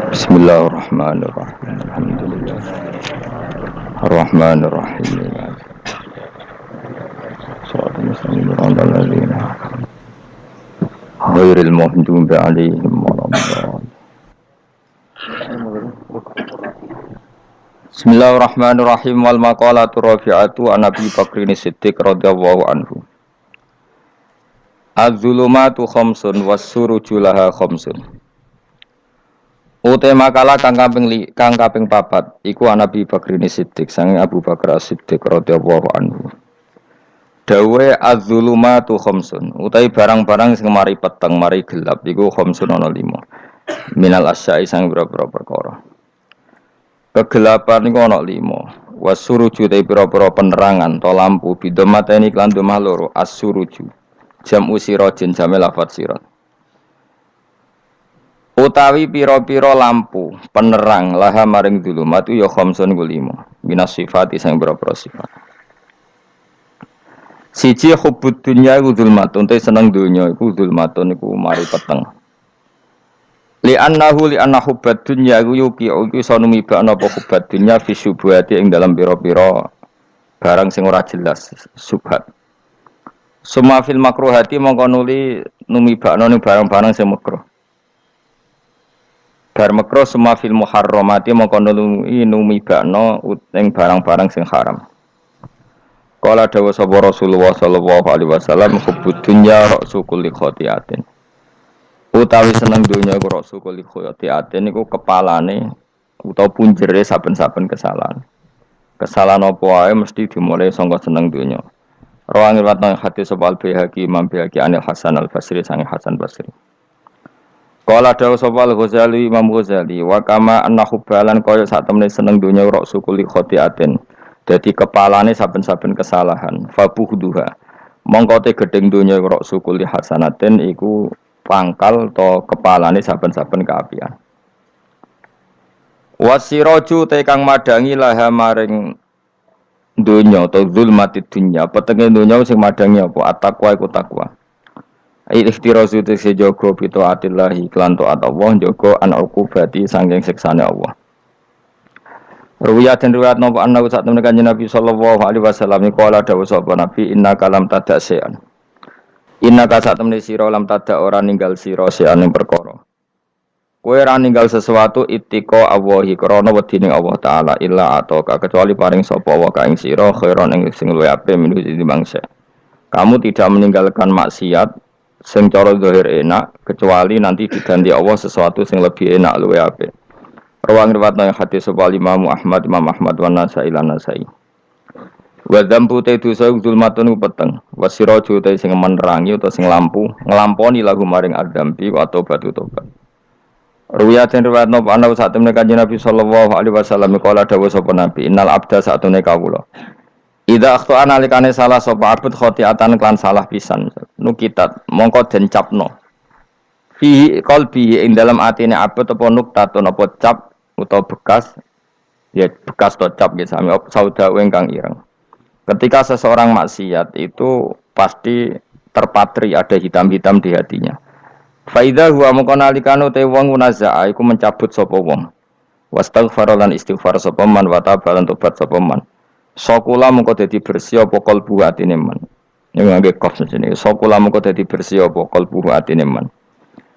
Bismillahirrahmanirrahim. Alhamdulillah. Ar-Rahmanirrahim. Shalatul muslimin ala alladziina ghairil maghdubi 'alaihim waladdallin. Bismillahirrahmanirrahim. Wal maqalatu rafi'atu an Abi Bakrin Siddiq radhiyallahu anhu. Az-zulumatu khamsun was-suruju laha khamsun. Ute makalah kang kaping papat iku Nabi Bakrin Siddiq sang Abu Bakar Siddiq radhiyallahu anhu. Dawe az-zulumatu khamsun. Utai barang-barang sing mari peteng mari gelap iku khamsun ana 5. Minal asya'i sang pira-pira perkara. Kegelapan iku ana 5. Was-suruju te pira-pira penerangan to lampu bidamateni klan domah loro as-suruju. Jam usirajin jame lafat sirat. Utawi pira-pira lampu penerang laha maring dzulumat ya khamsun ku 5 minas sifat sang pira-pira sifat. Siji hubbud dunya iku dzulmatun te seneng donya iku dzulmatun iku mari peteng. Li anna hubbad dunya iku yuqi'u iku iso numibakno apa hubbad dunya fi syubhati ing dalam pira-pira barang sing ora jelas subhat. Suma fil makruhati mongko nuli numibakno ning barang-barang sing makruh. Bar makruh suma fil muharramati mongko numibakno ing barang-barang sing haram. Qala dawu sapa Rasulullah sallallahu alaihi wasallam hubbud dunya ra'su kulli khati'atin. Utawi seneng donya iku ra'su kulli khati'atin iku kepalane utawa punjere saben-saben kesalahan. Kesalahan apa wae mesti dimulai saka seneng donya. Rawang riwayat nang hadis sapa Al-Baihaqi Imam Baihaqi Anil Hasan Al-Basri sang Hasan Basri. Qala dawu sapa Al-Ghazali Imam Ghazali wa kama annahu balan kaya sak temene seneng donya ra'su kulli khati'atin. Dadi kepalane saben-saben kesalahan. Fabuhduha. Mongko te gedeng donya ra'su kulli hasanatin iku pangkal to kepalane saben-saben kaapian. Wasiraju te kang madangi laha maring donya atau zulmatid dunya petenge donya sing madangi apa at-taqwa iku takwa. Ikhtirazu te sejogo pito atillahi klan taat Allah njogo an uqubati sanging siksane Allah. Ruwiyat dan riwayat napa ana sak temene Kanjeng Nabi sallallahu alaihi wasallam qala dawuh sapa Nabi inna kalam tadasean. Inna ka sak temene sira lam tadak ora ninggal sira sean ing perkara. Kowe ora ninggal sesuatu ittika Allahi krana wedine Allah taala illa ataka kecuali paring sapa wa ka ing sira khairon ing sing luwih apik minus dimangsa. Kamu tidak meninggalkan maksiat sing cara zahir enak kecuali nanti diganti Allah sesuatu sing lebih enak luwih apik. Rawang riwayat nang hadis sapa Imam Ahmad wa Nasai lan Nasai. Wa dzambu te dosa zulmatun peteng. Wasiraju te sing menerangi utawa sing lampu nglamponi lagu maring adzambi wa batu tobat. Ruwiyat dan riwayat napa ana sak temene Kanjeng Nabi sallallahu alaihi wasallam kala dawuh sapa Nabi innal abda satune kawula. Idza akhta analikane salah sapa abd khotiatan klan salah pisan nukitat mongko den capno. Fi qalbi ing dalam atine abd apa nuktatun apa cap utawa bekas ya bekas to cap ya sami sauda ingkang ireng. Ketika seseorang maksiat itu pasti terpatri ada hitam-hitam di hatinya. Faidha huwa mengkonalikanu te wong munazaa iku mencabut sapa wong. Wastaghfar lan istighfar sapa man wa tabalan tobat sapa man. Sakula mengko dadi bersih apa kalbu atine man. Ning ngangge kof jenenge. Sakula mengko dadi bersih apa kalbu atine man.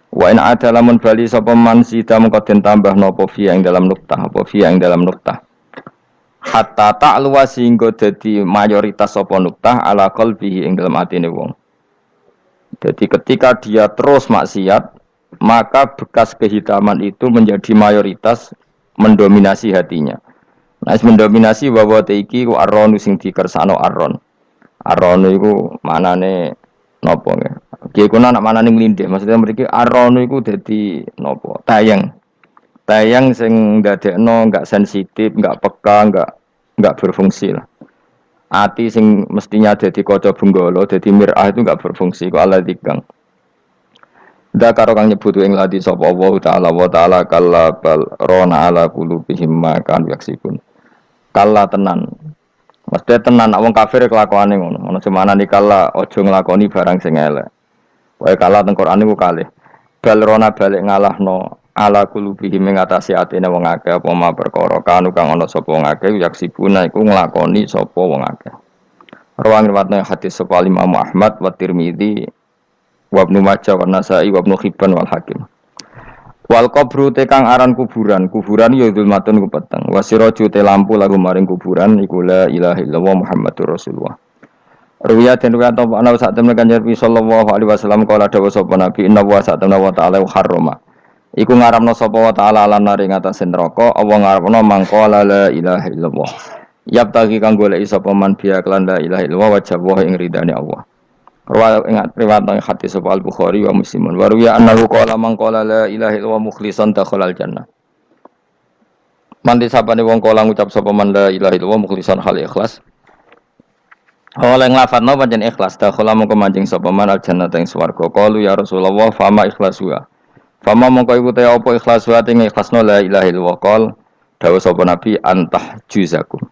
Wa in ada lamun bali sapa man sida mengko den tambah napa fi ing dalam nuktah apa fi ing dalam nuktah. Hatta ta'luwa sehingga dadi mayoritas sapa nuktah ala qalbihi ing dalam atine wong. Jadi ketika dia terus maksiat, maka bekas kehitaman itu menjadi mayoritas mendominasi hatinya. Nah, mendominasi bahwa teiki ku arron sing dikersano arron. Arron iku manane napa nggih? Ki ku nak manane nglindih, maksudnya mriki arron iku dadi napa? Tayang. Tayang sing ndadekno enggak sensitif, enggak peka, enggak berfungsi lah. Ati sing mestinya dadi kaca benggala, dadi mir'ah itu enggak berfungsi kok ala dikang. Ndak karo kang nyebut ing lati sapa Allah taala wa taala kalla bal rona ala qulubihim ma kan yaksibun. Kalla tenan. Mesti tenan wong kafir kelakuane ngono. Ono semanane kalla aja nglakoni barang sing elek. Wae kalla teng Quran niku kalih. balrona balik ngalahno ala kulubihim ing atase atine wong akeh apa ma perkara kanu kang ana sapa wong akeh yaksibuna iku nglakoni sapa wong akeh. Rawang riwayatna hadis sapa Imam Ahmad wa Tirmidzi wa Ibnu Majah wa Nasa'i wa Ibnu Hibban wal Hakim. Wal qabru te kang aran kuburan, kuburan ya zulmatun ku peteng. Wasiraju te lampu lagu maring kuburan iku la ilaha illallah Muhammadur Rasulullah. Ruwiya den ruwiya ta ana sak temne Kanjeng Nabi sallallahu alaihi wasallam kala dawuh sapa Nabi inna wa sa'atana wa ta'ala harrama. Iku ngaramno sapa wa ta'ala lan nari ngatasé neraka apa ngaramno mangko la ilaha illallah. Yap tagi kang goleki sapa man biya lan la ilaha illallah wajah wa ing ridane Allah. Riwayat nang hadis sapa Al-Bukhari wa Muslimun. Wa ruwiya annahu qala man qala la ilaha illallah mukhlishan dakhalal jannah. Mandi sapane wong kala ngucap sapa man la ilaha illallah mukhlishan hal ikhlas. Oleh nglafadzno pancen ikhlas dakhala mongko manjing sapa man al jannah ing swarga. Qalu ya Rasulullah fama ikhlasuha. Fama mongko iku te apa ikhlasuha ing ikhlasno la ilaha illallah qol dawuh sapa Nabi antah juzakum.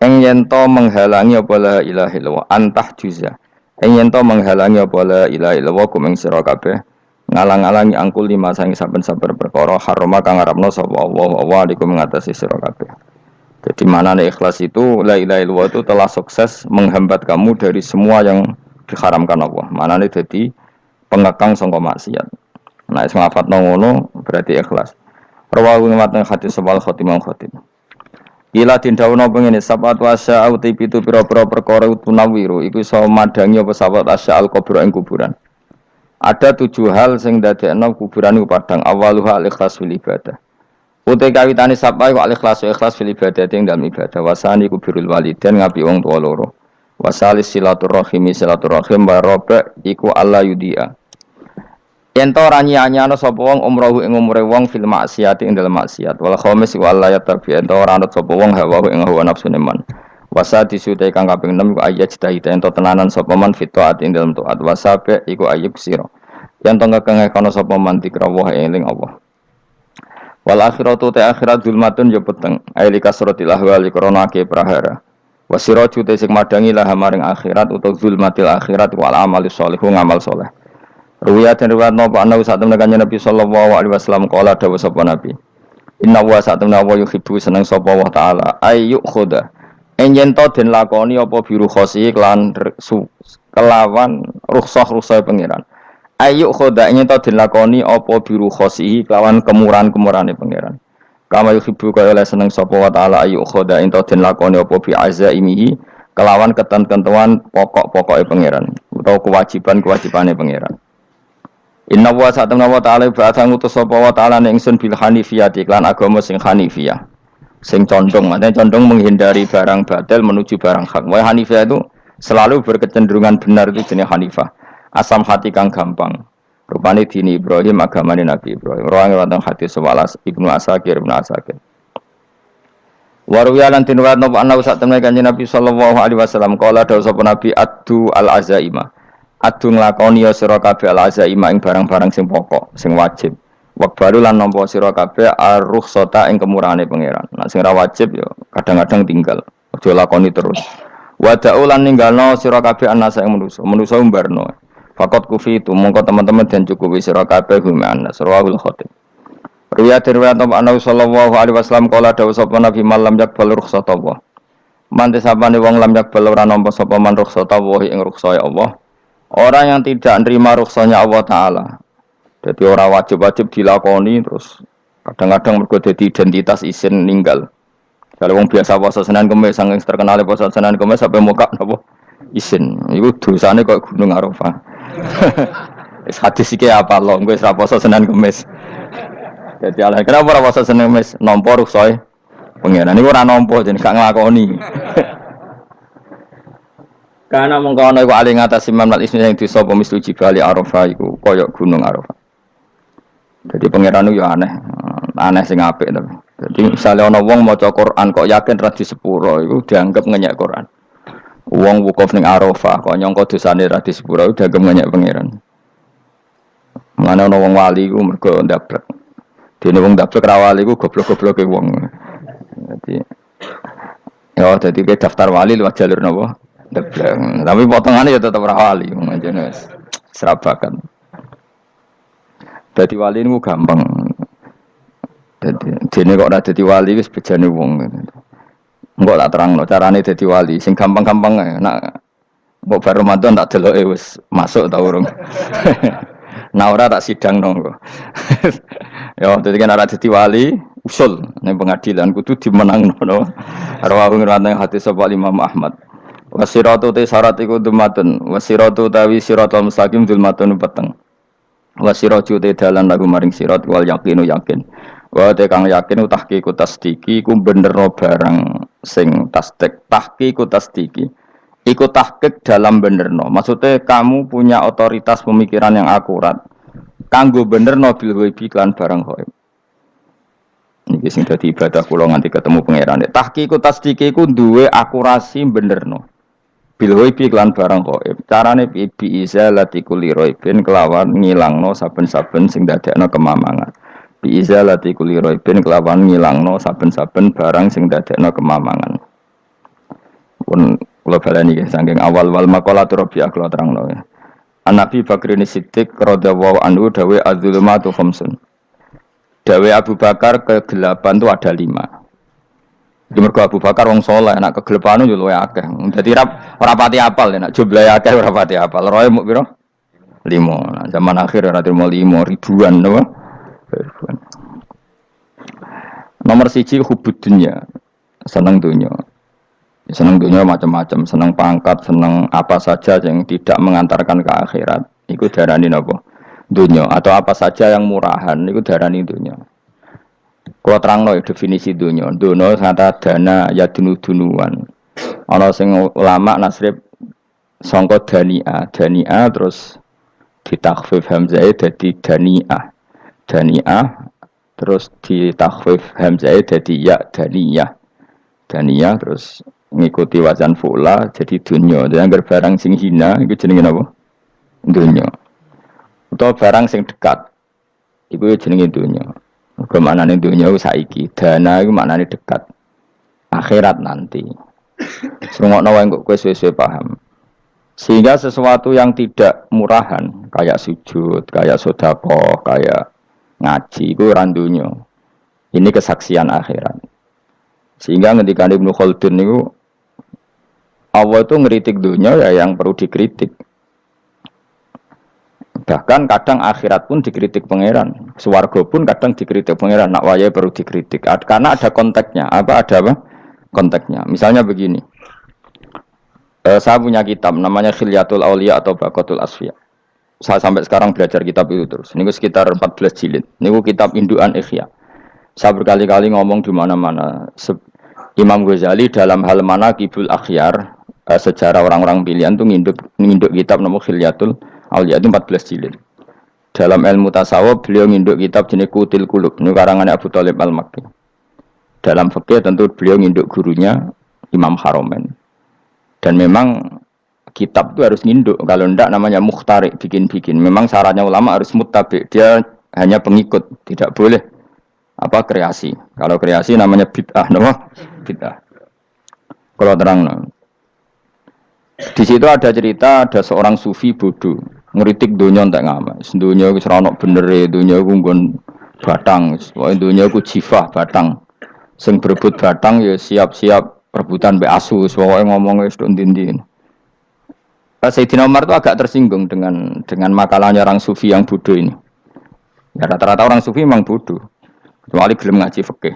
Eng yento menghalangi apa la ilaha illallah antah juza. Eng yento menghalangi apa la ilaha illallah kumeng sira kabeh ngalang-alangi angkul lima sang saben-saben perkara harama kang ngarepno sapa Allah wa alikum ngatasi sira kabeh. Jadi maknane ikhlas itu la ilaha illallah itu telah sukses menghambat kamu dari semua yang diharamkan Allah. Maknane dadi pengekang sangka maksiat. Nah, sing lafadzno ngono berarti ikhlas. Rawahu matang hadis sebal khotimah khotim. Ila tindawono pengene sabat wasa uti pitu pira-pira perkara tunawiru iku iso madangi apa sabat asya al kubur ing kuburan. Ada 7 hal sing dadekno kuburan iku padang awaluha al ikhlas fil ibadah. Uti kawitane sapa iku al ikhlas fil ibadah ing dalem ibadah wasani kubirul walidain ngapi wong tuwa loro. Wasalis silaturahim baroba iku alla yudia. Ento ora nyanyano sapa wong umrohu ing umure wong fil maksiat ing dalem maksiat wal khamis wal la yatabi ento ora anut sapa wong hawa ing hawa nafsune man wasa disute kang kaping 6 iku ayat cedai ento tenanan sapa man fitaat ing dalem taat wasabe iku ayub sira yen to ngekenge kana sapa man dikrawuh eling Allah wal akhiratu ta akhirat zulmatun yo peteng aili kasratil ahwal krana ke prahara wasiratu te sing madangi lah maring akhirat utawa zulmatil akhirat wal amalis shalih ngamal saleh. Ruwiyat dan riwayat napa ana sak temne kanjeng Nabi sallallahu alaihi wasallam kala dawuh sapa Nabi. Inna wa sak temne wa yuhibbu seneng sapa wa taala ayu khoda. Enjen to den lakoni apa biru khosi kelawan rukhsah pangeran. Ayu khoda enjen to den lakoni apa biru khosi kelawan kemurahan-kemurahane pangeran. Kama yuhibbu kaya oleh seneng sapa wa taala ayu khoda ento den lakoni apa bi azaimihi kelawan ketentuan pokok-pokoke pangeran utawa kewajiban-kewajibane pangeran. Inna wa sa'atana wa ta'ala ba'atha ngutus sapa wa ta'ala ning ingsun bil hanifiyah iklan agama sing hanifiyah. Sing condong, maknanya condong menghindari barang batil menuju barang hak. Wa hanifiyah itu selalu berkecenderungan benar itu jenis hanifah. Asam hati kang gampang. Rupane dini Ibrahim agamane Nabi Ibrahim. Rawang wonten hadis sewalas Ibnu Asakir. Warwiya lan tinwat napa ana sak temne kanjeng Nabi sallallahu alaihi wasallam kala dawuh sapa Nabi addu al azaima. Adu nglakoni ya sira kabeh al-azaima ing barang-barang sing pokok, sing wajib. Wekbalu lan nampa sira kabeh ar-rukhsata ing kemurahane pangeran. Nek sing ora wajib ya kadang-kadang tinggal. Aja lakoni terus. Wada'u lan ninggalno sira kabeh anasa ing manusa. Manusa umbarno. Faqat kufi itu mongko teman-teman dan cukupi sira kabeh hum anas. Rawahul khatib. Riwayat Nabi sallallahu alaihi wasallam kala dawuh sapa Nabi malam yakbal rukhsata Allah. Mante sapane wong lam yakbal ora nampa sapa man rukhsata Allah ing rukhsah Allah. Orang yang tidak menerima rukhsahnya Allah Ta'ala. Jadi orang wajib-wajib dilakoni terus kadang-kadang mergo dadi identitas isin ninggal. Kalau wong biasa puasa Senin Kamis saking terkenal puasa Senin Kamis sampai muka napa isin. Iku dosane kok Gunung Arafah. Wis hadis iki apa lho engko wis ra puasa Senin Kamis. Jadi ala kenapa ora puasa Senin Kamis nampa rukhsah pengiran niku ora nampa jeneng gak nglakoni. Karena mengkono iku ali ngatasi mamal ismi sing disapa mislu jibali Arafah iku kaya gunung Arafah. Jadi pangeran yo aneh sing apik to. Jadi misale ana wong maca Quran kok yakin ra di sepuro iku dianggap ngenyek Quran. Wong wukuf ning Arafah kok nyangka dosane ra di sepuro iku dianggap ngenyek pangeran. Mana ana wong wali iku mergo ndablek. Dene wong ndablek ra wali iku goblok-gobloke wong. Jadi daftar wali lewat jalur napa? Tapi potongannya ya tetap rawali, macamnya serabakan. Dadi wali niku gampang. Dene kok ora dadi wali wis bejane wong. Engko tak terangno carane dadi wali sing gampang-gampang ae. Nak mbok bar Ramadan tak deloke wis masuk ta urung. Nah ora tak sidang nongko. Ya dadi kan ora dadi wali usul ning pengadilan kudu dimenangno no. Rawahu ngrawatane hadis sapa Imam Ahmad. Wasiratu te syarat iku dumatun. Wasiratu tawi siratul mustaqim dumatun peteng. Wasiratu te dalan lagu maring sirat wal yaqinu yakin. Wa te kang yakin tahqiqu tasdiki ku benerno barang sing tahqiqu tasdiki. Iku tahqiq dalam benerno. Maksudnya kamu punya otoritas pemikiran yang akurat. Kanggo benerno bil ghaibi lan barang ghaib. Niki sing dadi ibadah kula nganti ketemu pangeran. Tahqiqu tasdiki ku duwe akurasi benerno. Bil ghaibi lan barang ghaib. Carane bi izalati kulli ghaibin kelawan ngilangno saben-saben sing dadekno kemamangan. Bi izalati kulli ghaibin kelawan ngilangno saben-saben barang sing dadekno kemamangan. Pun kula baleni nggih saking awal-awal maqalah Rabi'ah kula terangno ya. An-Nabi Bakrin Siddiq radhiyallahu anhu dawe az-zulumatu khamsun. Dawe Abu Bakar kegelapan itu ada 5. Di mergo Abu Bakar wong saleh nek kegelapan yo luwih akeh. Dadi ora pati apal nek jumlahe akeh ora pati apal. Roe muk pira? 5. Nah, zaman akhir ora terima 5 ribuan napa? Ribuan. Nomor 1 hubud dunya. Seneng dunya. Seneng dunia macam-macam, seneng pangkat, seneng apa saja yang tidak mengantarkan ke akhirat. Iku darani napa? Dunia atau apa saja yang murahan iku darani dunia. Kalau terangno definisi dunia. Dunia kata dana ya dunuan. Ana sing ulama nasrib sangka dania terus ditakhfif hamzah dadi daniah. Daniah terus ditakhfif hamzah dadi ya daniyah. Daniyah terus ngikuti wazan fu'la jadi dunya. Dan barang sing hina itu jenenge apa? Dunya. Atau barang sing dekat itu jenenge dunya. Kemanane dunya saiki, dana itu maknane dekat. Akhirat nanti. Srungokno wae kok kowe suwe-suwe paham. Sehingga sesuatu yang tidak murahan kayak sujud, kayak sedekah, kayak ngaji itu ora dunya. Ini kesaksian akhirat. Sehingga ketika Ibnu Khaldun itu Allah itu ngeritik dunia ya yang perlu dikritik. Bahkan kadang akhirat pun dikritik pangeran. Swarga pun kadang dikritik pangeran. Nak waya perlu dikritik. Karena ada konteksnya. Ada apa? Konteksnya. Misalnya begini. Saya punya kitab namanya Khilyatul Auliya atau Baqatul Asfiya. Saya sampai sekarang belajar kitab itu terus. Ini sekitar 14 jilid. Ini kitab Induan Ikhya. Saya berkali-kali ngomong di mana-mana. Imam Ghazali dalam hal mana Kibul Akhyar sejarah orang-orang pilihan itu nginduk kitab nomor Khilyatul Auliya itu 14 jilid. Dalam ilmu tasawuf beliau nginduk kitab jenis Qutil Qulub, ini karangan Abu Thalib Al-Makki. Dalam fikih tentu beliau nginduk gurunya Imam Haromen. Dan memang kitab itu harus nginduk, kalau tidak namanya mukhtarik, bikin-bikin. Memang syaratnya ulama harus muttabi, dia hanya pengikut, tidak boleh kreasi. Kalau kreasi namanya bid'ah, bid'ah. Kalau terang, di situ ada cerita ada seorang sufi bodoh ngeritik dunia entek ngamas. Dunia wis ora ono benere, dunia ku nggon batang, pokoke dunia ku jifah batang. Sing berebut batang ya siap-siap rebutan mbek asu, pokoke ngomong wis tok ndi-ndi. Sayyidina Umar itu agak tersinggung dengan makalahnya orang sufi yang bodoh ini. Ya rata-rata orang sufi memang bodoh. Kecuali gelem ngaji fikih.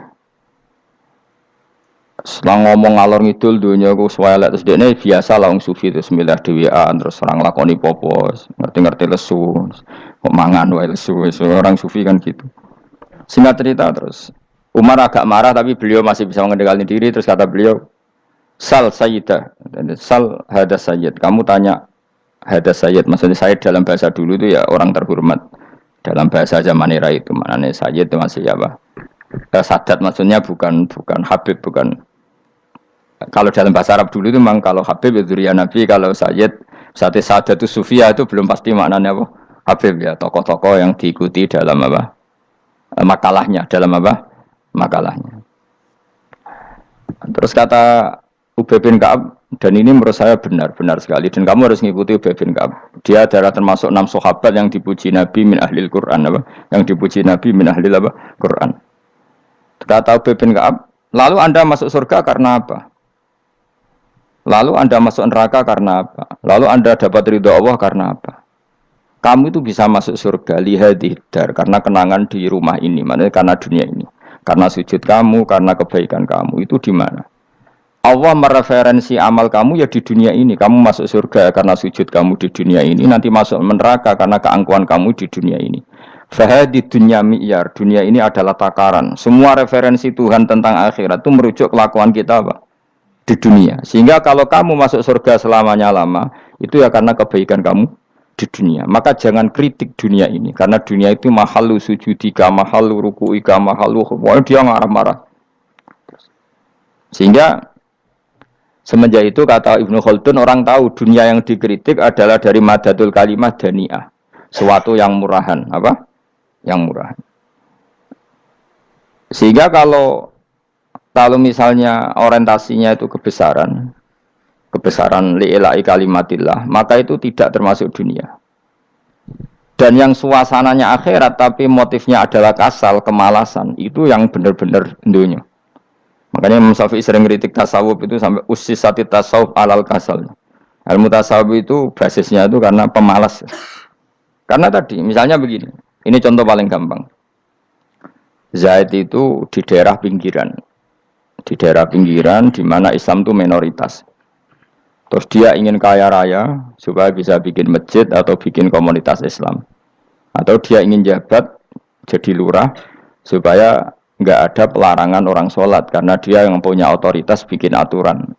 Setelah ngomong ngalor ngidul dunia ku swelek terus dekne biasa lah wong sufi terus milah dhewean terus orang lakoni popo, ngerti-ngerti lesu, kok mangan wae lesu, orang sufi kan gitu. Singkat cerita terus Umar agak marah tapi beliau masih bisa mengendalikan diri terus kata beliau, "Sal sayyidah." Sal hada sayyid. Kamu tanya hada sayyid, maksudnya sayyid dalam bahasa dulu itu ya orang terhormat. Dalam bahasa zaman era itu maknanya sayyid itu masih apa? Sadat maksudnya bukan habib, bukan. Kalau dalam bahasa Arab dulu itu memang kalau habib itu dzurriyyah Nabi, kalau sayyid sadat itu sufia itu belum pasti maknanya apa? Habib ya, tokoh-tokoh yang diikuti dalam apa? Makalahnya, dalam apa? Makalahnya. Terus kata Ubay bin Ka'ab, dan ini menurut saya benar sekali, dan kamu harus mengikuti Ubay bin Ka'ab. Dia adalah termasuk 6 sahabat yang dipuji Nabi min ahlil Quran, apa? Yang dipuji Nabi min ahlil apa? Quran. Kata Ubay bin Ka'ab, lalu Anda masuk surga karena apa? Lalu Anda masuk neraka karena apa? Lalu Anda dapat ridho Allah karena apa? Kamu itu bisa masuk surga lihadidar karena kenangan di rumah ini, maksudnya karena dunia ini. Karena sujud kamu, karena kebaikan kamu, itu di mana? Allah mereferensi amal kamu ya di dunia ini. Kamu masuk surga karena sujud kamu di dunia ini, nanti masuk neraka karena keangkuhan kamu di dunia ini. Fahadi dunya mi'yar, dunia ini adalah takaran. Semua referensi Tuhan tentang akhirat itu merujuk kelakuan kita apa? Di dunia. Sehingga kalau kamu masuk surga selamanya lama, itu ya karena kebaikan kamu di dunia. Maka jangan kritik dunia ini, karena dunia itu mahalu sujudika, mahalu ruku'ika, mahalu khufwa, dia marah-marah. Sehingga semenjak itu kata Ibnu Khaldun, orang tahu dunia yang dikritik adalah dari madatul kalimah dani'ah, sesuatu yang murahan, apa? Yang murahan. Sehingga kalau misalnya orientasinya itu kebesaran li'ilai kalimatillah, maka itu tidak termasuk dunia. Dan yang suasananya akhirat tapi motifnya adalah kasal, kemalasan, itu yang benar-benar dunia. Makanya Imam Syafi'i sering kritik tasawuf itu sampai ussisati tasawuf alal kasal. Ilmu tasawuf itu basisnya itu karena pemalas. Karena tadi, misalnya begini, ini contoh paling gampang. Zaid itu di daerah pinggiran di mana Islam itu minoritas. Terus dia ingin kaya raya supaya bisa bikin masjid atau bikin komunitas Islam. Atau dia ingin jabat jadi lurah supaya nggak ada pelarangan orang sholat karena dia yang punya otoritas bikin aturan.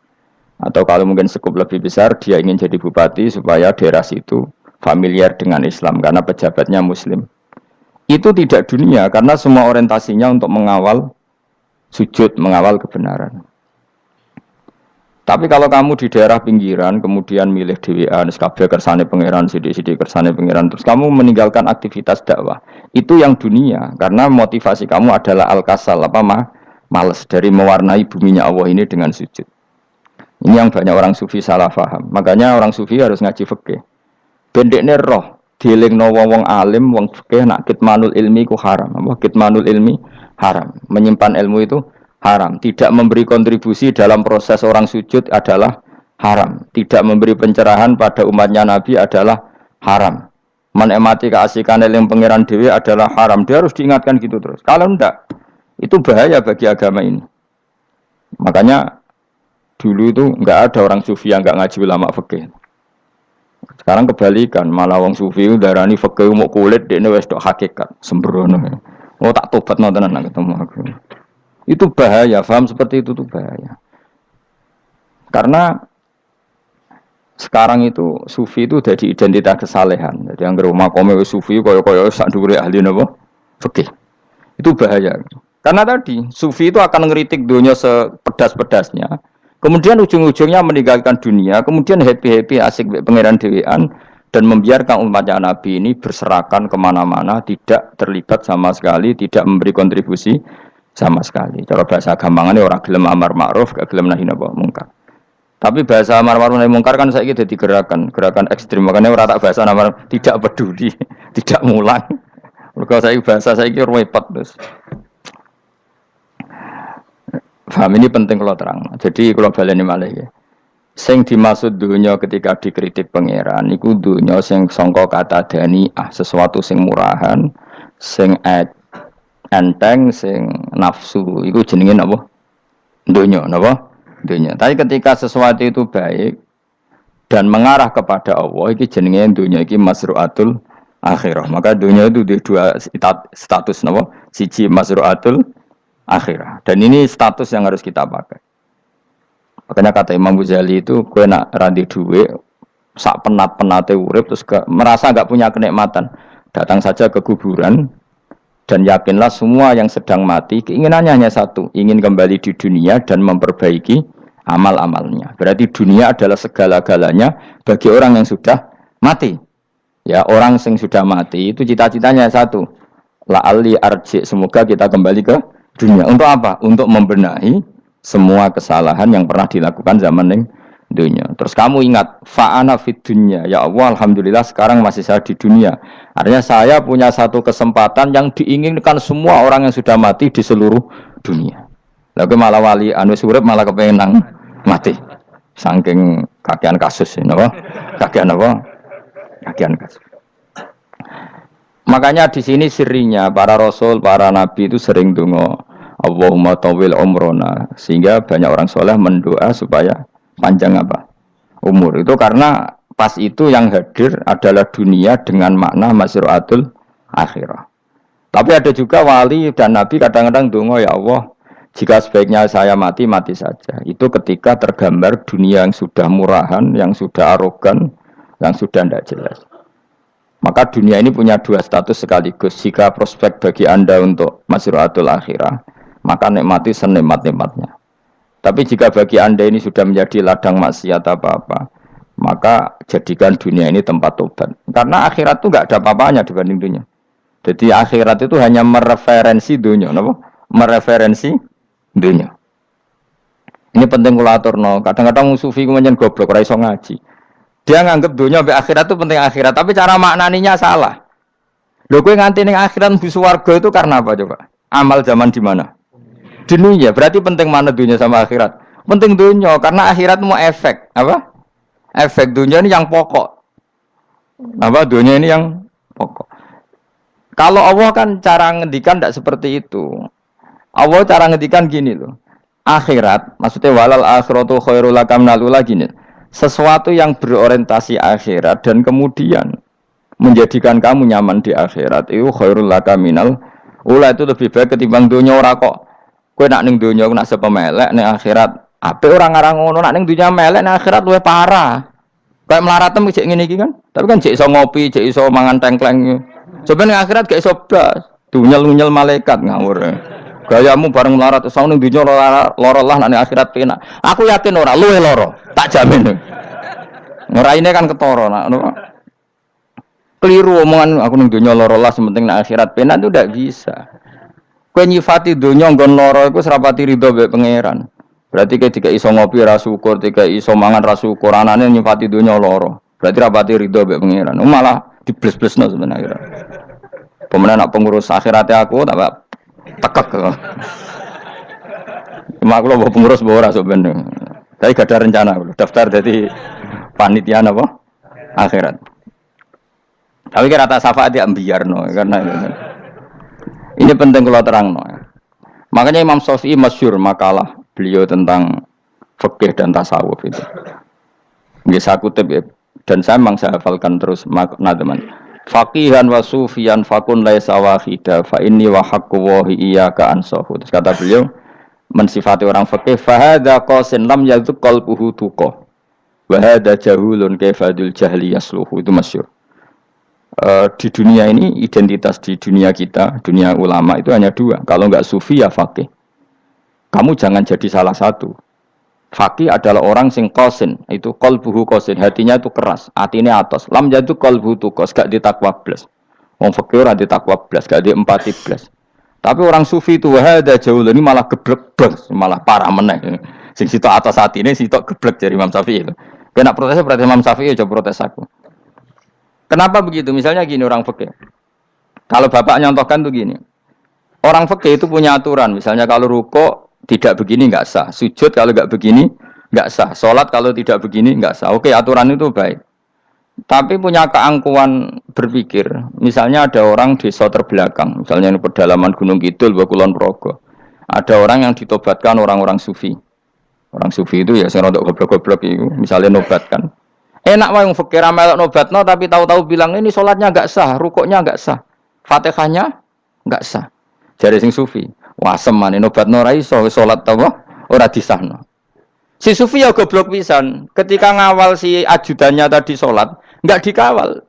Atau kalau mungkin skup lebih besar, dia ingin jadi bupati supaya daerah situ familiar dengan Islam karena pejabatnya Muslim. Itu tidak dunia karena semua orientasinya untuk mengawal sujud, mengawal kebenaran. Tapi kalau kamu di daerah pinggiran, kemudian milih DWA, kabeh kersane pangeran, sidik-sidik kersane pangeran, terus kamu meninggalkan aktivitas dakwah, itu yang dunia, karena motivasi kamu adalah al-kasal, males dari mewarnai buminya Allah ini dengan sujud. Ini yang banyak orang sufi salah paham. Makanya orang sufi harus ngaji fikih. Bendekne roh, dielingno wong alim, wong fikih nak kitmanul ilmi ku haram. Apa kitmanul ilmi haram. Menyimpan ilmu itu haram. Tidak memberi kontribusi dalam proses orang sujud adalah haram. Tidak memberi pencerahan pada umatnya Nabi adalah haram. Menikmati keasikan eling pangeran dewi adalah haram. Dia harus diingatkan gitu terus. Kalau enggak, itu bahaya bagi agama ini. Makanya dulu itu enggak ada orang sufi yang enggak ngaji ulama fikih. Sekarang kebalikan, malah wong sufi itu darani fikih mau kulit dekne wis tok hakikat, sembrono. Oh tak tobat nonton anak ketemu aku. Itu bahaya, paham seperti itu tuh bahaya. Karena sekarang itu sufi itu jadi identitas kesalehan. Jadi yang rumah kome sufi koyo-koyo sak dhuwure ahli napa? Fikih. Itu bahaya. Karena tadi sufi itu akan ngeritik dunia sepedas-pedasnya. Kemudian ujung-ujungnya meninggalkan dunia, kemudian happy-happy asik pangeran dewean dan membiarkan umatnya Nabi ini berserakan kemana-mana, tidak terlibat sama sekali, tidak memberi kontribusi sama sekali. Cara bahasa gampangannya orang gelem amar ma'ruf, gak gelem nahi mungkar. Tapi bahasa amar ma'ruf nahi mungkar kan saiki dadi gerakan ekstrem. Makanya ora tak bahasa amar tidak peduli, tidak mulang. Mergo saiki bahasa saiki repot terus. Paham ini penting kalau terang. Jadi kalau baleni malih ya. Sing dimaksud dunya ketika dikritik pangeran iku dunya sing sangka kata dani'ah, sesuatu sing murahan, sing enteng, sing nafsu. Iku jenenge napa? Dunya, napa? Dunya. Tapi ketika sesuatu itu baik dan mengarah kepada Allah, iki jenenge dunya iki masru'atul akhirah. Maka dunya itu di dua status napa? Siji masru'atul akhirah. Dan ini status yang harus kita pakai. Makanya kata Imam Ghazali itu, kowe nak randi duwe sak penat-penate urip terus merasa enggak punya kenikmatan, datang saja ke kuburan dan yakinlah semua yang sedang mati keinginannya hanya satu, ingin kembali di dunia dan memperbaiki amal-amalnya. Berarti dunia adalah segala-galanya bagi orang yang sudah mati. Ya, orang yang sudah mati itu cita-citanya satu, la'alli arji, semoga kita kembali ke dunia. Untuk apa? Untuk membenahi semua kesalahan yang pernah dilakukan zaman ning dunia. Terus kamu ingat, fa'ana fid dunya. Ya Allah, alhamdulillah sekarang masih saya di dunia. Artinya saya punya satu kesempatan yang diinginkan semua orang yang sudah mati di seluruh dunia. Lalu malah wali anu urip malah kepengen nang mati. Saking kakean kasus ini, apa? Kakean apa? Kakean kasus. Makanya di sini sirinya para rasul, para nabi itu sering donga Allahumma tawil umrona, sehingga banyak orang soleh mendoa supaya panjang apa? Umur. Itu karena pas itu yang hadir adalah dunia dengan makna masru'atul akhirah. Tapi ada juga wali dan nabi kadang-kadang donga, ya Allah, jika sebaiknya saya mati, mati saja. Itu ketika tergambar dunia yang sudah murahan, yang sudah arogan, yang sudah tidak jelas. Maka dunia ini punya dua status sekaligus. Jika prospek bagi Anda untuk masru'atul akhirah, maka nikmati senikmat-nikmatnya. Tapi jika bagi Anda ini sudah menjadi ladang maksiat apa-apa, maka jadikan dunia ini tempat tobat. Karena akhirat itu nggak ada apa-apanya dibanding dunia. Jadi akhirat itu hanya mereferensi dunia, mereferensi dunia. Ini penting kula aturno. Kadang-kadang sufi kemudian goblok ora iso ngaji. Dia nganggep dunia sampai akhirat itu penting akhirat, tapi cara maknaninya salah. Lho kowe nganti ning akhirat mlebu swarga itu karena apa coba? Amal zaman di mana? Dunia. Berarti penting mana dunia sama akhirat? Penting dunia karena akhirat mau efek, apa? Efek dunia ini yang pokok. Apa dunia ini yang pokok. Kalau Allah kan cara ngendikan tidak seperti itu. Allah cara ngendikan gini loh. Akhirat, maksudnya walal akhiratu khairul lakam nalula gini. Sesuatu yang berorientasi akhirat dan kemudian menjadikan kamu nyaman di akhirat itu khairul lakaminal ula, itu lebih baik ketimbang dunia. Ora kok kowe nak ning dunia nak sepemelek ning akhirat apik ora ngarang ngono, nak ning dunia melek ning akhirat luwih parah. Kayak melaratem cek ngene iki kan. Tapi kan cek iso ngopi, cek iso mangan tengkleng. Coba ning akhirat gak iso blas. Dunyel-dunyel malaikat ngawur. Gayamu bareng melarat iso ning dunia lara lah nak ning akhirat penak. Aku yakin ora luwih lara. Tak jamin. Ngeraine kan ketara nak ngono. Keliru omongan aku ning donya lara lah sementing nak akhirat penak itu ndak bisa. Kowe nyifati donya nggon lara iku serapati ridho mbek pangeran. Berarti kowe dikek iso ngopi ra syukur, dikek iso mangan ra syukur, anane nyifati donya lara. Berarti rapati ridho mbek pangeran. Malah dibles-blesno sebenarnya. Pemenang nak pengurus akhiratnya aku tak tekek. Cuma aku lho pengurus ora sebenarnya. Saya gak ada rencana daftar jadi panitia apa? Akhirat. Tapi kira tak syafaat ya ambiarno karena ini penting kalau terangno. Makanya Imam Syafi'i masyhur makalah beliau tentang fikih dan tasawuf itu. Nggih saya kutip ya, dan saya memang saya hafalkan terus makna teman. Faqihan wa sufiyan fakun laisa wahida fa inni wa haqqu wa iyyaka ansahu. Terus kata beliau mensifati orang fikih fahadza qasin lam yazuk qalbuhu tuqa wa hadza jahulun kaifadul jahli yasluhu. Itu masyhur. Di dunia ini identitas di dunia kita, dunia ulama itu hanya dua. Kalau enggak sufi ya faqih. Kamu jangan jadi salah satu. Faqih adalah orang sing qasin, itu qalbuhu qasin, hatinya itu keras, atine atos. Lam yazuk qalbuhu tuqa, gak ditakwa blas. Wong fikih ora ditakwa blas, gak diempati blas. Tapi orang sufi itu wahada jauh ini malah geblek, malah parah meneh. Sing sitok atas hati ini sitok geblek dari Imam Syafi'i. Kena protesnya berarti Imam Syafi'i coba protes aku. Kenapa begitu? Misalnya gini orang fikih. Kalau bapak nyontohkan tuh gini. Orang fikih itu punya aturan. Misalnya kalau ruko tidak begini nggak sah. Sujud kalau nggak begini nggak sah. Sholat kalau tidak begini nggak sah. Oke, aturan itu baik. Tapi punya keangkuhan berpikir, misalnya ada orang desa terbelakang, misalnya di pedalaman Gunung Kidul, Kulon Progo, ada orang yang ditobatkan orang-orang sufi. Orang sufi itu ya saya rodok goblok-goblok itu, misalnya nobatkan. Enak mah yang fikir melok nobatno, tapi tahu-tahu bilang ini sholatnya nggak sah, rukuknya nggak sah, fatihahnya nggak sah. Jadi sing sufi, wah semane nobatno ra iso sholat apa ora disahno. Si sufi ya goblok pisan. Ketika ngawal si ajudannya tadi sholat, nggak dikawal.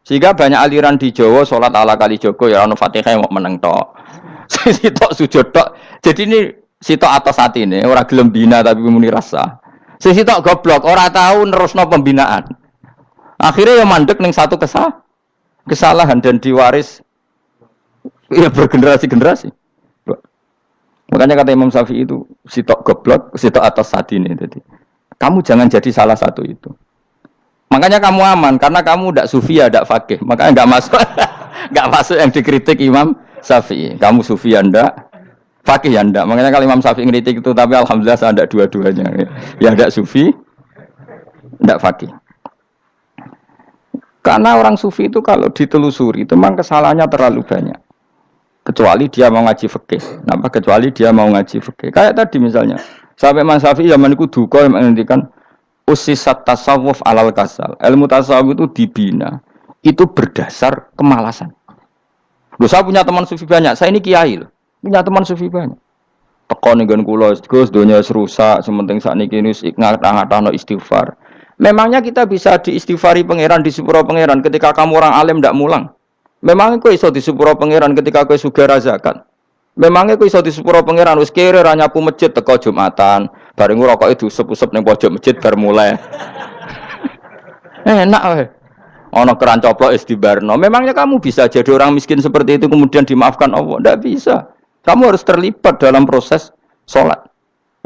Sehingga banyak aliran di Jawa sholat ala kali Joko ya ono Fatihah mau meneng tok. Sitok sujud tok. Jadi ini sitok atas hati ini orang gelem bina tapi muni rasa. Sitok goblok ora tahu nerusno pembinaan. Akhirnya ya mandek ning satu kesalahan dan diwaris ya bergenerasi-generasi. Makanya kata Imam Syafi'i itu sitok goblok, sitok atas sadine. Jadi kamu jangan jadi salah satu itu. Makanya kamu aman karena kamu tidak sufi ya, tidak fakih. Makanya nggak masuk, nggak masuk yang dikritik Imam Syafi'i. Kamu sufi ya ndak, fakih ya ndak. Makanya kalau Imam Syafi'i ngeritik itu, tapi alhamdulillah saya ndak dua-duanya. Ya ndak sufi, ndak fakih. Karena orang sufi itu kalau ditelusuri itu memang kesalahannya terlalu banyak. Kecuali dia mau ngaji fikih. Kenapa? Kecuali dia mau ngaji fikih. Kayak tadi misalnya, sampai Imam Syafi'i zaman itu duka yang menghentikan usisat tasawuf alal kasal. Ilmu tasawuf itu dibina, itu berdasar kemalasan. Loh, saya punya teman sufi banyak. Saya ini kiai loh. Punya teman sufi banyak. Tekon dengan kula, Gus, dunia rusak, sementing saat ini ngatah-ngatahno istighfar. Memangnya kita bisa diistighfari pangeran, di sepuro pangeran ketika kamu orang alim ndak mulang? Memangnya kau iso di sepuro pangeran ketika kau sugih zakat? Memangnya kau iso di sepuro pangeran wis kere ra nyapu masjid teko Jumatan, bareng ngrokok itu usep-usep ning pojok masjid bar mulai. Enak wae. Ana keran coplok wis dibarno. Memangnya kamu bisa jadi orang miskin seperti itu kemudian dimaafkan Allah? Ndak bisa. Kamu harus terlibat dalam proses sholat.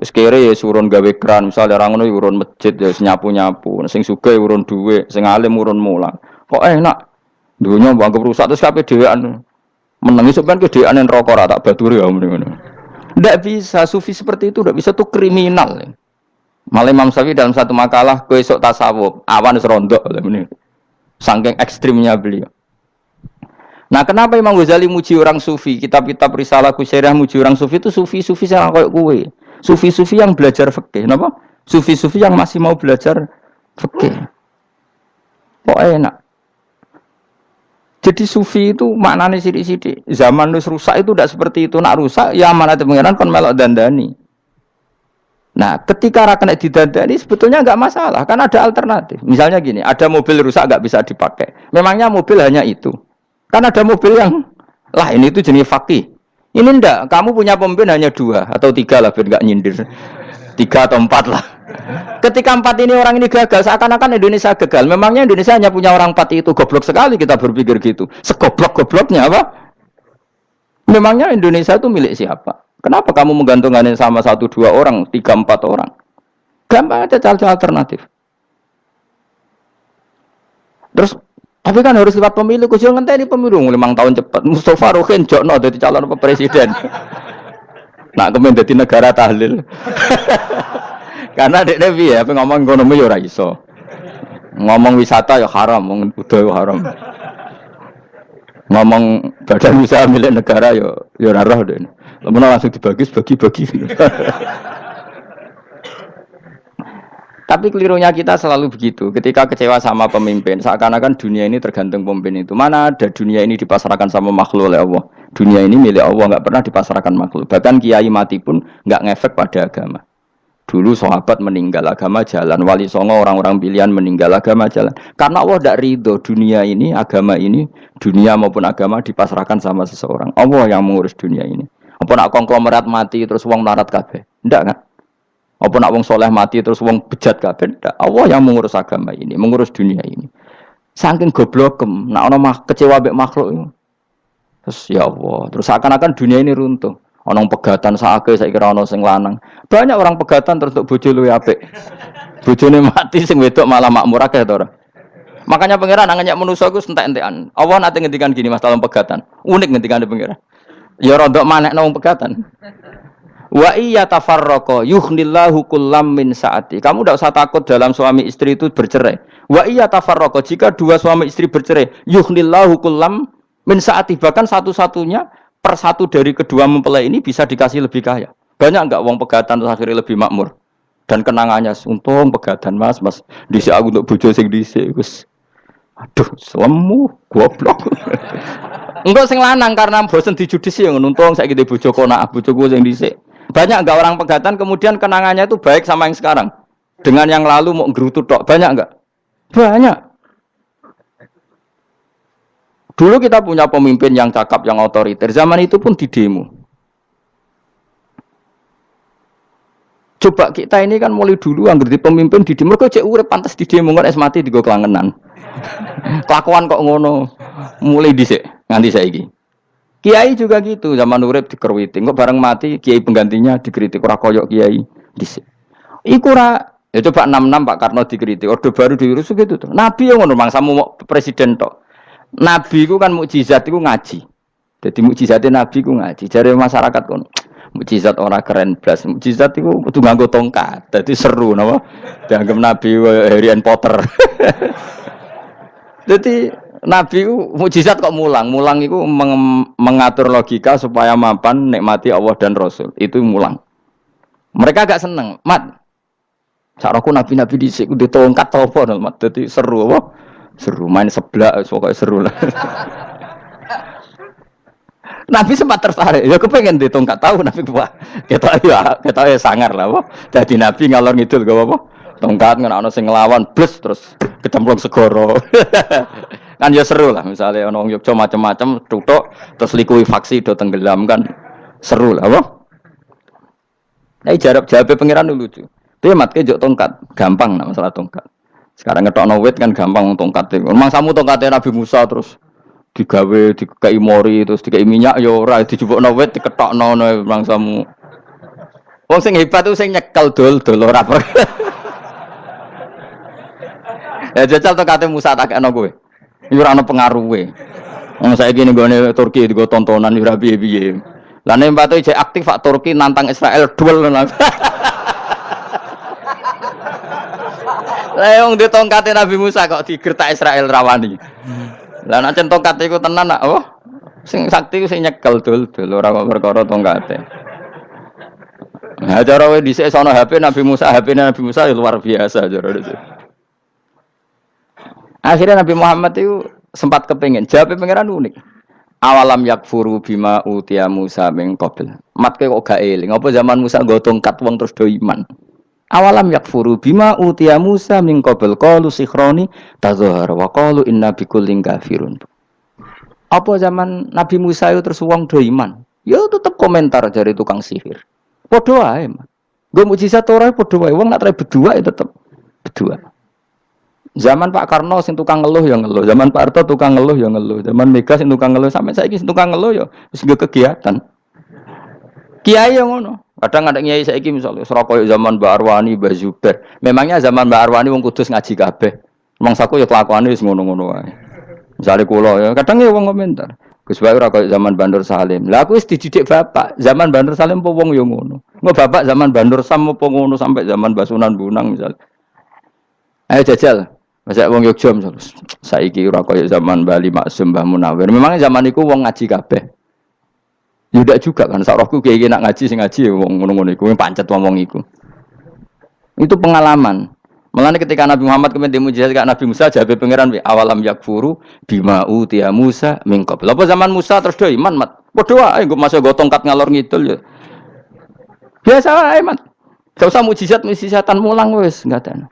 Wis kere ya urun gawe keran, misale ora ngono urun masjid ya nyapu-nyapu, sing sugih urun dhuwit, sing alim urun mulang. Kok enak? Dunya mbok anggap rusak terus kabeh dhewean. Menengi sampean kedhewean neraka ora tak baturi ya ngono. Ndak bisa, sufi seperti itu ndak bisa, tuh kriminal. Malah Imam Syafi'i dalam satu makalah kowe esuk tasawuf, awan wis rondok ngene. Saking ekstrimnya beliau. Nah, kenapa Imam Ghazali muji orang sufi? Kitab-kitab Risalah Kusairah muji orang sufi itu sufi-sufi yang kayak kowe. Sufi-sufi yang belajar fikih, napa? Sufi-sufi yang masih mau belajar fikih. Kok enak? Jadi sufi itu maknanya sidik-sidik. Zaman wis rusak itu tidak seperti itu. Nak rusak ya amanat pengiran kon melok dandani. Nah, ketika ra kena didandani sebetulnya enggak masalah, kan ada alternatif. Misalnya gini, ada mobil rusak enggak bisa dipakai. Memangnya mobil hanya itu. Kan ada mobil yang lain itu jenis fakih. Ini enggak, kamu punya pemimpin hanya 2 atau 3 lah biar enggak nyindir. 3 atau 4 lah. Ketika 4 ini orang ini gagal, seakan-akan Indonesia gagal. Memangnya Indonesia hanya punya orang 4 itu, goblok sekali kita berpikir gitu. Segoblok-gobloknya apa? Memangnya Indonesia itu milik siapa? Kenapa kamu menggantungkannya sama 1-2 orang, 3-4 orang? Gampang aja cari alternatif. Terus tapi kan harus lewat pemilu, kudu ngenteni pemilu 5 tahun cepat. Mustafa Rohin jokno dadi calon presiden. Nak kemen dadi negara tahlil. Karena dekne piye apa ngomong ekonomi ya ora iso. Ngomong wisata ya haram, ngomong budaya haram. Ngomong badan usaha milik negara ya ora roh dekne. Lamun langsung dibagi-bagi. Tapi kelirunya kita selalu begitu. Ketika kecewa sama pemimpin, seakan-akan dunia ini tergantung pemimpin itu. Mana ada dunia ini dipasarkan sama makhluk oleh Allah. Dunia ini milik Allah, enggak pernah dipasarkan makhluk. Bahkan kiai mati pun enggak ngefek pada agama. Dulu sahabat meninggal agama jalan, wali songo orang-orang pilihan meninggal agama jalan. Karena Allah tidak ridho dunia ini, agama ini, dunia maupun agama dipasarkan sama seseorang. Allah yang mengurus dunia ini. Apa nak konglomerat mati terus wong melarat kabeh? Enggak kan? Apa nak wong soleh mati terus wong bejat kabeh? Enggak. Allah yang mengurus agama ini, mengurus dunia ini. Saking goblokem, nak ono kecewa mbek makhluk itu. Terus ya Allah, terus seakan-akan dunia ini runtuh. Ono pegatan sakake saiki ora ono sing lanang. Banyak orang pegatan terus untuk bojo luwih apik. Bojone mati sing wedok malah makmur akeh to ora. Makanya pangeran nganyak manusa iku entek-entekan. Allah nate ngendikan gini Mas dalam pegatan. Unik ngendikane pangeran. Ya rodok manekno wong pegatan. Wa iya tafarraqa yughnillahu kullam min saati. Kamu tidak usah takut dalam suami istri itu bercerai. Wa iya tafarraqa, jika 2 suami istri bercerai, yughnillahu kullam min saati, bahkan satu-satunya per 1 dari kedua mempelai ini bisa dikasih lebih kaya. Banyak enggak wong pegatan terus akhirnya lebih makmur? Dan kenangannya untung pegatan Mas dhisik aku untuk bojo sing dhisik wis. Aduh, selemu goblok. Enggak sing lanang karena bosen dijudisi yang untung saiki di bojo konak bojoku sing dhisik. Banyak enggak orang pegatan kemudian kenangannya itu baik sama yang sekarang. Dengan yang lalu mau gerutu tok, banyak enggak? Banyak. Dulu kita punya pemimpin yang cakap, yang otoriter. Zaman itu pun di demo. Coba kita ini kan mulai dulu anggar di pemimpin di demo. Mereka cek urip pantas di demo kan es mati digo kelangenan. Kelakuan kok ngono. Mulai dhisik nganti saiki. Kiai juga gitu, zaman urip dikerwiti, kok bareng mati kiai penggantinya dikritik ora koyok kiai dhisik. Iku ora ya coba 66 Pak Karno dikritik, orde baru diurus gitu tuh. Nabi yang ngono mangsamu mau presiden tok. Nabi ku kan mukjizat iku ngaji. Jadi mukjizatnya Nabi ku ngaji. Jare masyarakat kon mukjizat orang keren blas. Mukjizat iku kudu nganggo tongkat. Dadi seru napa? Dianggap Nabi Harry Potter. Jadi Nabi ku mukjizat kok mulang. Mulang itu mengatur logika supaya mapan nikmati Allah dan Rasul. Itu mulang. Mereka agak seneng. Mat, caraku nabi-nabi dhisik udah tongkat apa mat. Jadi seru apa? Seru main seblak pokoknya seru lah. Nabi sempat tertarik. Ya kepengen di tongkat tahu Nabi wah. Kita ya sangar lah apa. Jadi Nabi ngalor ngidul gak apa. Tongkat ngono sing nglawan blus terus kecemplung segoro. Kan ya seru lah misalnya ono Yogyo macam-macam tutuk terus likuifaksi do tenggelam kan seru lah apa. Nah jawab pangeran lucu. Dia matke jok tongkat gampang nah masalah tongkat. Sekarang ngetokno wit kan gampang tongkat. Memang samu tongkatnya Nabi Musa terus digawe dikai mori terus dikai minyak ya ora dijupukno wit diketokno memang samu. Wong sing hebat tuh sing nyekel dol ora. Ya jajal tongkate Musa tak kena kowe. Iki ora ono pengaruhe. Wong saiki ning gone Turki digo tontonan ora piye-piye. Lah nek mbate jek aktif Pak Turki nantang Israel duel. Lah wong di tongkate Nabi Musa kok digertak Israel rawani. Lah nek tongkate iku tenan nak oh sing sakti sing nyekel dul ora kok perkara tongkate. Nah cara wae dhisik sono HP Nabi Musa ya luar biasa cara dhisik. Akhirnya Nabi Muhammad itu sempat kepingin jawab pangeran unik. Awalam yakfuru bima utiya Musa min qabl. Matke kok gak eling. Apa zaman Musa nggo tongkat wong terus do iman. Awalam yakfuru bima utiya Musa min qabl qalu sikhroni tazahara wa qalu inna bikullin kafirun. Apa zaman Nabi Musa itu terus wong do iman. Ya tetep komentar dari tukang sihir. Padha wae. Nggo mukjizat ora padha wae wong nak tre berdua ya tetep berdua. Zaman Pak Karno sing tukang ngeluh ya ngeluh, zaman Pak Harto tukang ngeluh ya ngeluh, zaman Mega sing tukang ngeluh sampai saiki sing tukang ngeluh ya wis nggo kegiatan. Kiai yang ngono. Kadang ada kiai saiki misalnya Surabaya zaman Mbak Arwani, Mbak Zubair. Memangnya zaman Mbak Arwani wong kudus ngaji kabeh. Mangsaku ya kelakuane wis ngono-ngono wae. Misale kula ya kadang ya wong komentar. Gus Bae ora koyo zaman Bandur Salim. Lah aku wis dididik bapak, zaman Bandur Salim apa wong ya ngono. Engko bapak zaman Bandur Sam apa ngono sampai zaman Basunan Bunang misal. Ayo jajal. Masa wong Yogyo saiki ora koyo zaman Bali Maksum Mbah Munawir. Memang zaman iku wong ngaji kabeh. Ya ndak juga kan sak rohku kiye nak ngaji sing ngaji wong ngono-ngono iku pancet wong iku. Itu pengalaman. Mulane ketika Nabi Muhammad kemudian dimujizat karo Nabi Musa jabe pangeran wi awalam yakfuru bima utiya Musa min qabl. Apa zaman Musa terus do iman mat. Padha wae nggo masuk go tongkat ngalor ngidul ya. Biasa wae mat. Gak usah mujizatan mulang wis enggak ada.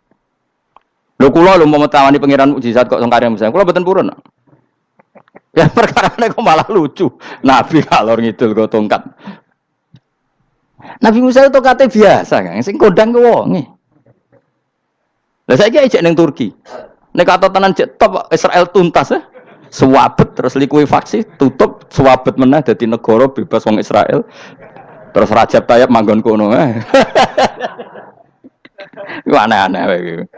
Lho kula lho mau tawani pangeran mukjizat kok sangkare Musa. Kula mboten purun. Ya perkarane kok malah lucu. Nabi kalor ngidul go tongkat. Nabi Musa itu tongkate biasa kan, sing kondang ke wonge. Lah saiki ejek ning Turki. Nek kata tenan jek top Israel tuntas Suwabet terus likuifaksi tutup suwabet meneh dadi negara bebas wong Israel. Terus Rajab Tayyip manggon kono. Iku aneh-aneh wae.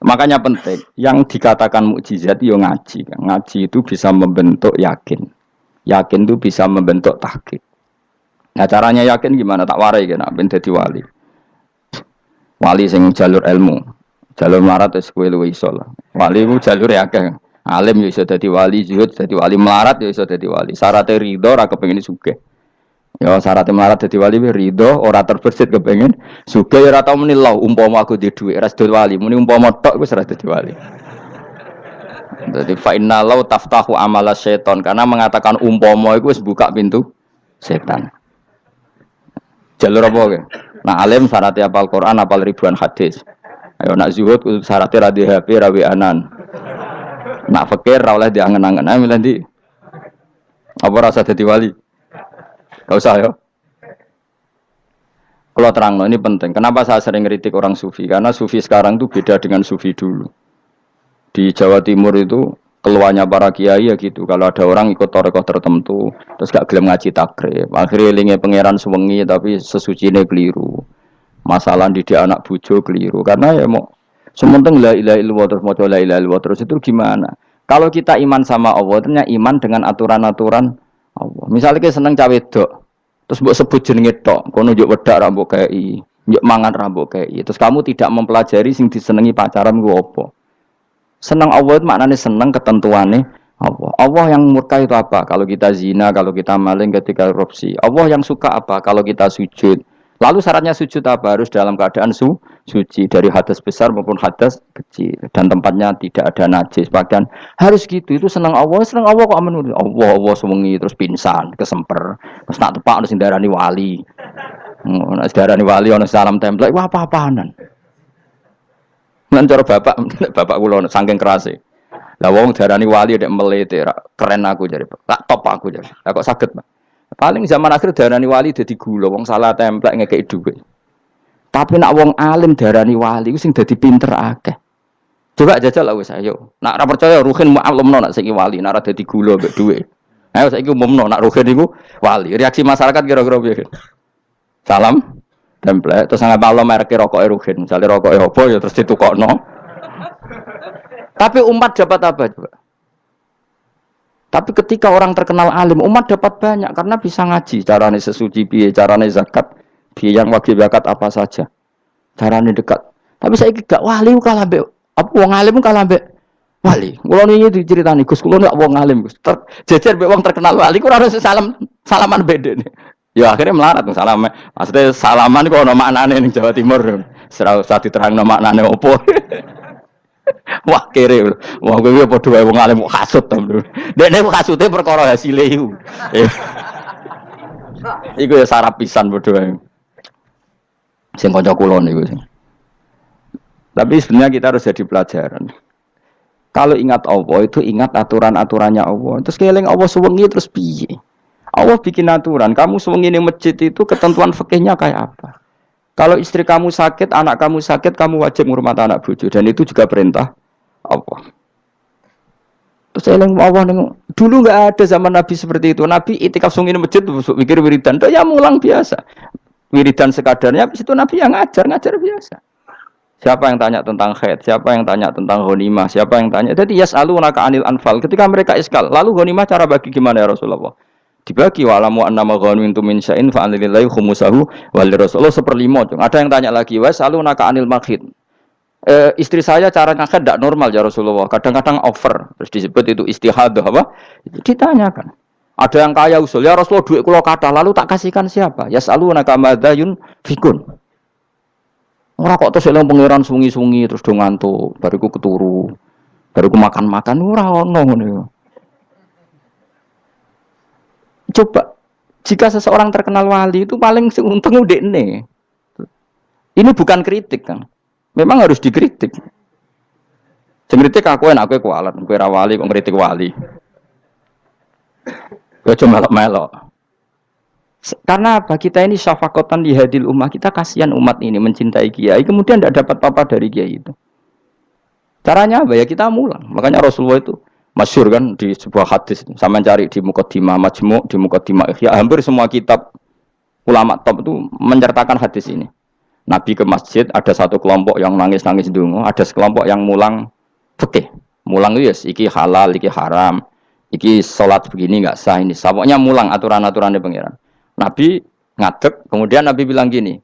Makanya penting, yang dikatakan mukjizat itu ngaji. Ngaji itu bisa membentuk yakin. Yakin itu bisa membentuk tahqiq. Nah caranya yakin gimana? Tak warai kan, ben dadi wali. Wali sing jalur ilmu. Jalur melarat wis kowe luwih iso lah. Wali ku jalur akeh. Alim yo iso dadi wali, zuhud dadi wali, melarat yo iso dadi wali. Syaratnya ridho ora kepengin sugih. Ya syaratnya melarat dadi wali ridho ora terbersit kepengin sugih ora tau muni lho umpama aku di dhuwit ora dadi wali muni umpama tok wis ora dadi wali. Dadi fa inna law taftahu amala syaiton karena mengatakan umpama iku wis buka pintu setan. Jalur apa ke? Nah alim syaratnya hafal Quran, hafal ribuan hadis. Ayo nak zuhud syaratnya ra di HP ra anan. Nak fikir ra oleh diangen-angen ae milih ndi. Apa rasa dadi wali? Gak usah ya. Kalau terang, ini penting. Kenapa saya sering kritik orang sufi? Karena sufi sekarang itu beda dengan sufi dulu. Di Jawa Timur itu keluarnya para kiai ya gitu. Kalau ada orang ikut torekoh tertentu, terus gak gelem ngaji takrib, akhirnya elinge pangeran suwengi tapi sesucine keliru. Masalah didik anak bojo keliru. Karena ya mau sementing la ilaha illallah terus maca la ilaha illallah terus itu gimana? Kalau kita iman sama Allah, ternyata iman dengan aturan-aturan Allah. Misalnya kita seneng cawe wedok, terus mbok sebut jenenge tok, kono njuk wedak ra mbok kei, njuk mangan ra mbok kei. Terus kamu tidak mempelajari sing disenengi pacaran ku apa? Senang Allah itu maknanya senang ketentuannya Allah. Allah yang murka itu apa? Kalau kita zina, kalau kita maling, ketika korupsi. Allah yang suka apa? Kalau kita sujud. Lalu syaratnya sujud apa? Harus dalam keadaan suci dari hadas besar maupun hadas kecil dan tempatnya tidak ada najis. Bahkan harus gitu. Itu senang Allah kok aman. Allah sewengi terus pingsan, kesemper. Terus nak tepak harus darani wali. Nak darani wali ana salam template. Wah apa-apaanan. Nan cara bapak kula saking kerase. Lah wong darani wali nek melete keren aku jare. Tak top aku jare. Lah kok saged, Pak? Paling zaman akhir darani wali dadi gula, wong salah templek ngekeki dhuwit. Tapi nak wong alim darani wali ku sing dadi pinter akeh. Coba jajal lah wis ayo. Nak ora percaya Ruhin mu'allimno nak saiki wali, nak ora dadi gula mbek dhuwit. Ayo saiki umumno nak Ruhin iku wali. Reaksi masyarakat kira-kira piye? Salam template terus nggak malam merek rokok Ruhin. Misalnya rokok apa ya terus ditukokno. Tapi umat dapat apa coba? Tapi ketika orang terkenal alim, umat dapat banyak karena bisa ngaji. Carane sesuci piye, carane zakat, piye yang wajib zakat apa saja. Carane dekat. Tapi saya gak wali kalah mbek apa wong alim kalah mbek wali. Kulo niki diceritani Gus, kulo nek wong alim Gus. Jejer mbek wong terkenal wali ku ora salaman bedene. Ya akhirnya melarat salam. Maksudnya salaman kok ana maknane ning Jawa Timur. Ora usah diterangno maknane opo. Wah kere, wah gue padha wae wong alim kok hasud to. Dekne kok hasude perkara hasile iku. Iku ya sarap pisan padha wae. Sing kanca kula niku. Tapi sebenarnya kita harus jadi pelajaran. Kalau ingat Allah itu ingat aturan-aturannya Allah. Terus keling Allah suwengi terus piye? Allah bikin aturan. Kamu suwengi ning masjid itu ketentuan fikihnya kayak apa? Kalau istri kamu sakit, anak kamu sakit, kamu wajib ngurmat anak bojo dan itu juga perintah Allah. Terus saya Allah dulu nggak ada zaman Nabi seperti itu. Nabi itikaf sungi masjid pikir wiridan, itu ya mulang biasa. Wiridan sekadarnya, habis itu Nabi yang ngajar biasa. Siapa yang tanya tentang haid, siapa yang tanya tentang ghanimah, siapa yang tanya. Jadi yas'alunaka 'anil anfal. Ketika mereka iskal, lalu ghanimah cara bagi gimana ya Rasulullah? Dibagi wa'lamu annama ghanimtum min syai'in fa lillahi khumusahu wa lirrasul 1/5. Ada yang tanya lagi, was'alunaka 'anil makhid. Istri saya cara ngakad tidak normal ya Rasulullah. Kadang-kadang over. Terus disebut itu istihadah apa? Itu ditanyakan. Ada yang kaya usul, ya Rasulullah duit kula kathah lalu tak kasihkan siapa? Yas'alunaka madza yunfikun. Ora kok terus eling pangeran sungi-sungi terus do ngantuk, bariku keturu. Bariku makan-makan ora ono ngono. Coba jika seseorang terkenal wali itu paling untung udekne. Ini bukan kritik kan. Memang harus dikritik. Sing kritik aku enak kowe kualat, kowe ra wali kok ngritik wali. Kowe cuma melok-melok. Karena apa? Kita ini syafaqatan li hadil ummah, kita kasihan umat ini mencintai kiai, kemudian tidak dapat apa-apa dari kiai itu. Caranya apa ya? Kita mulang. Makanya Rasulullah itu masyhur kan di sebuah hadis, sama cari di Muqaddimah Majmu', di Muqaddimah Ihya, hampir semua kitab ulama top itu menceritakan hadis ini. Nabi ke masjid, ada satu kelompok yang nangis-nangis dungo, ada sekelompok yang mulang fikih. Mulang itu yes, iki halal, iki haram, iki sholat begini nggak sah ini. Pokoknya mulang aturan-aturannya pengiran. Nabi ngadeg, kemudian Nabi bilang gini,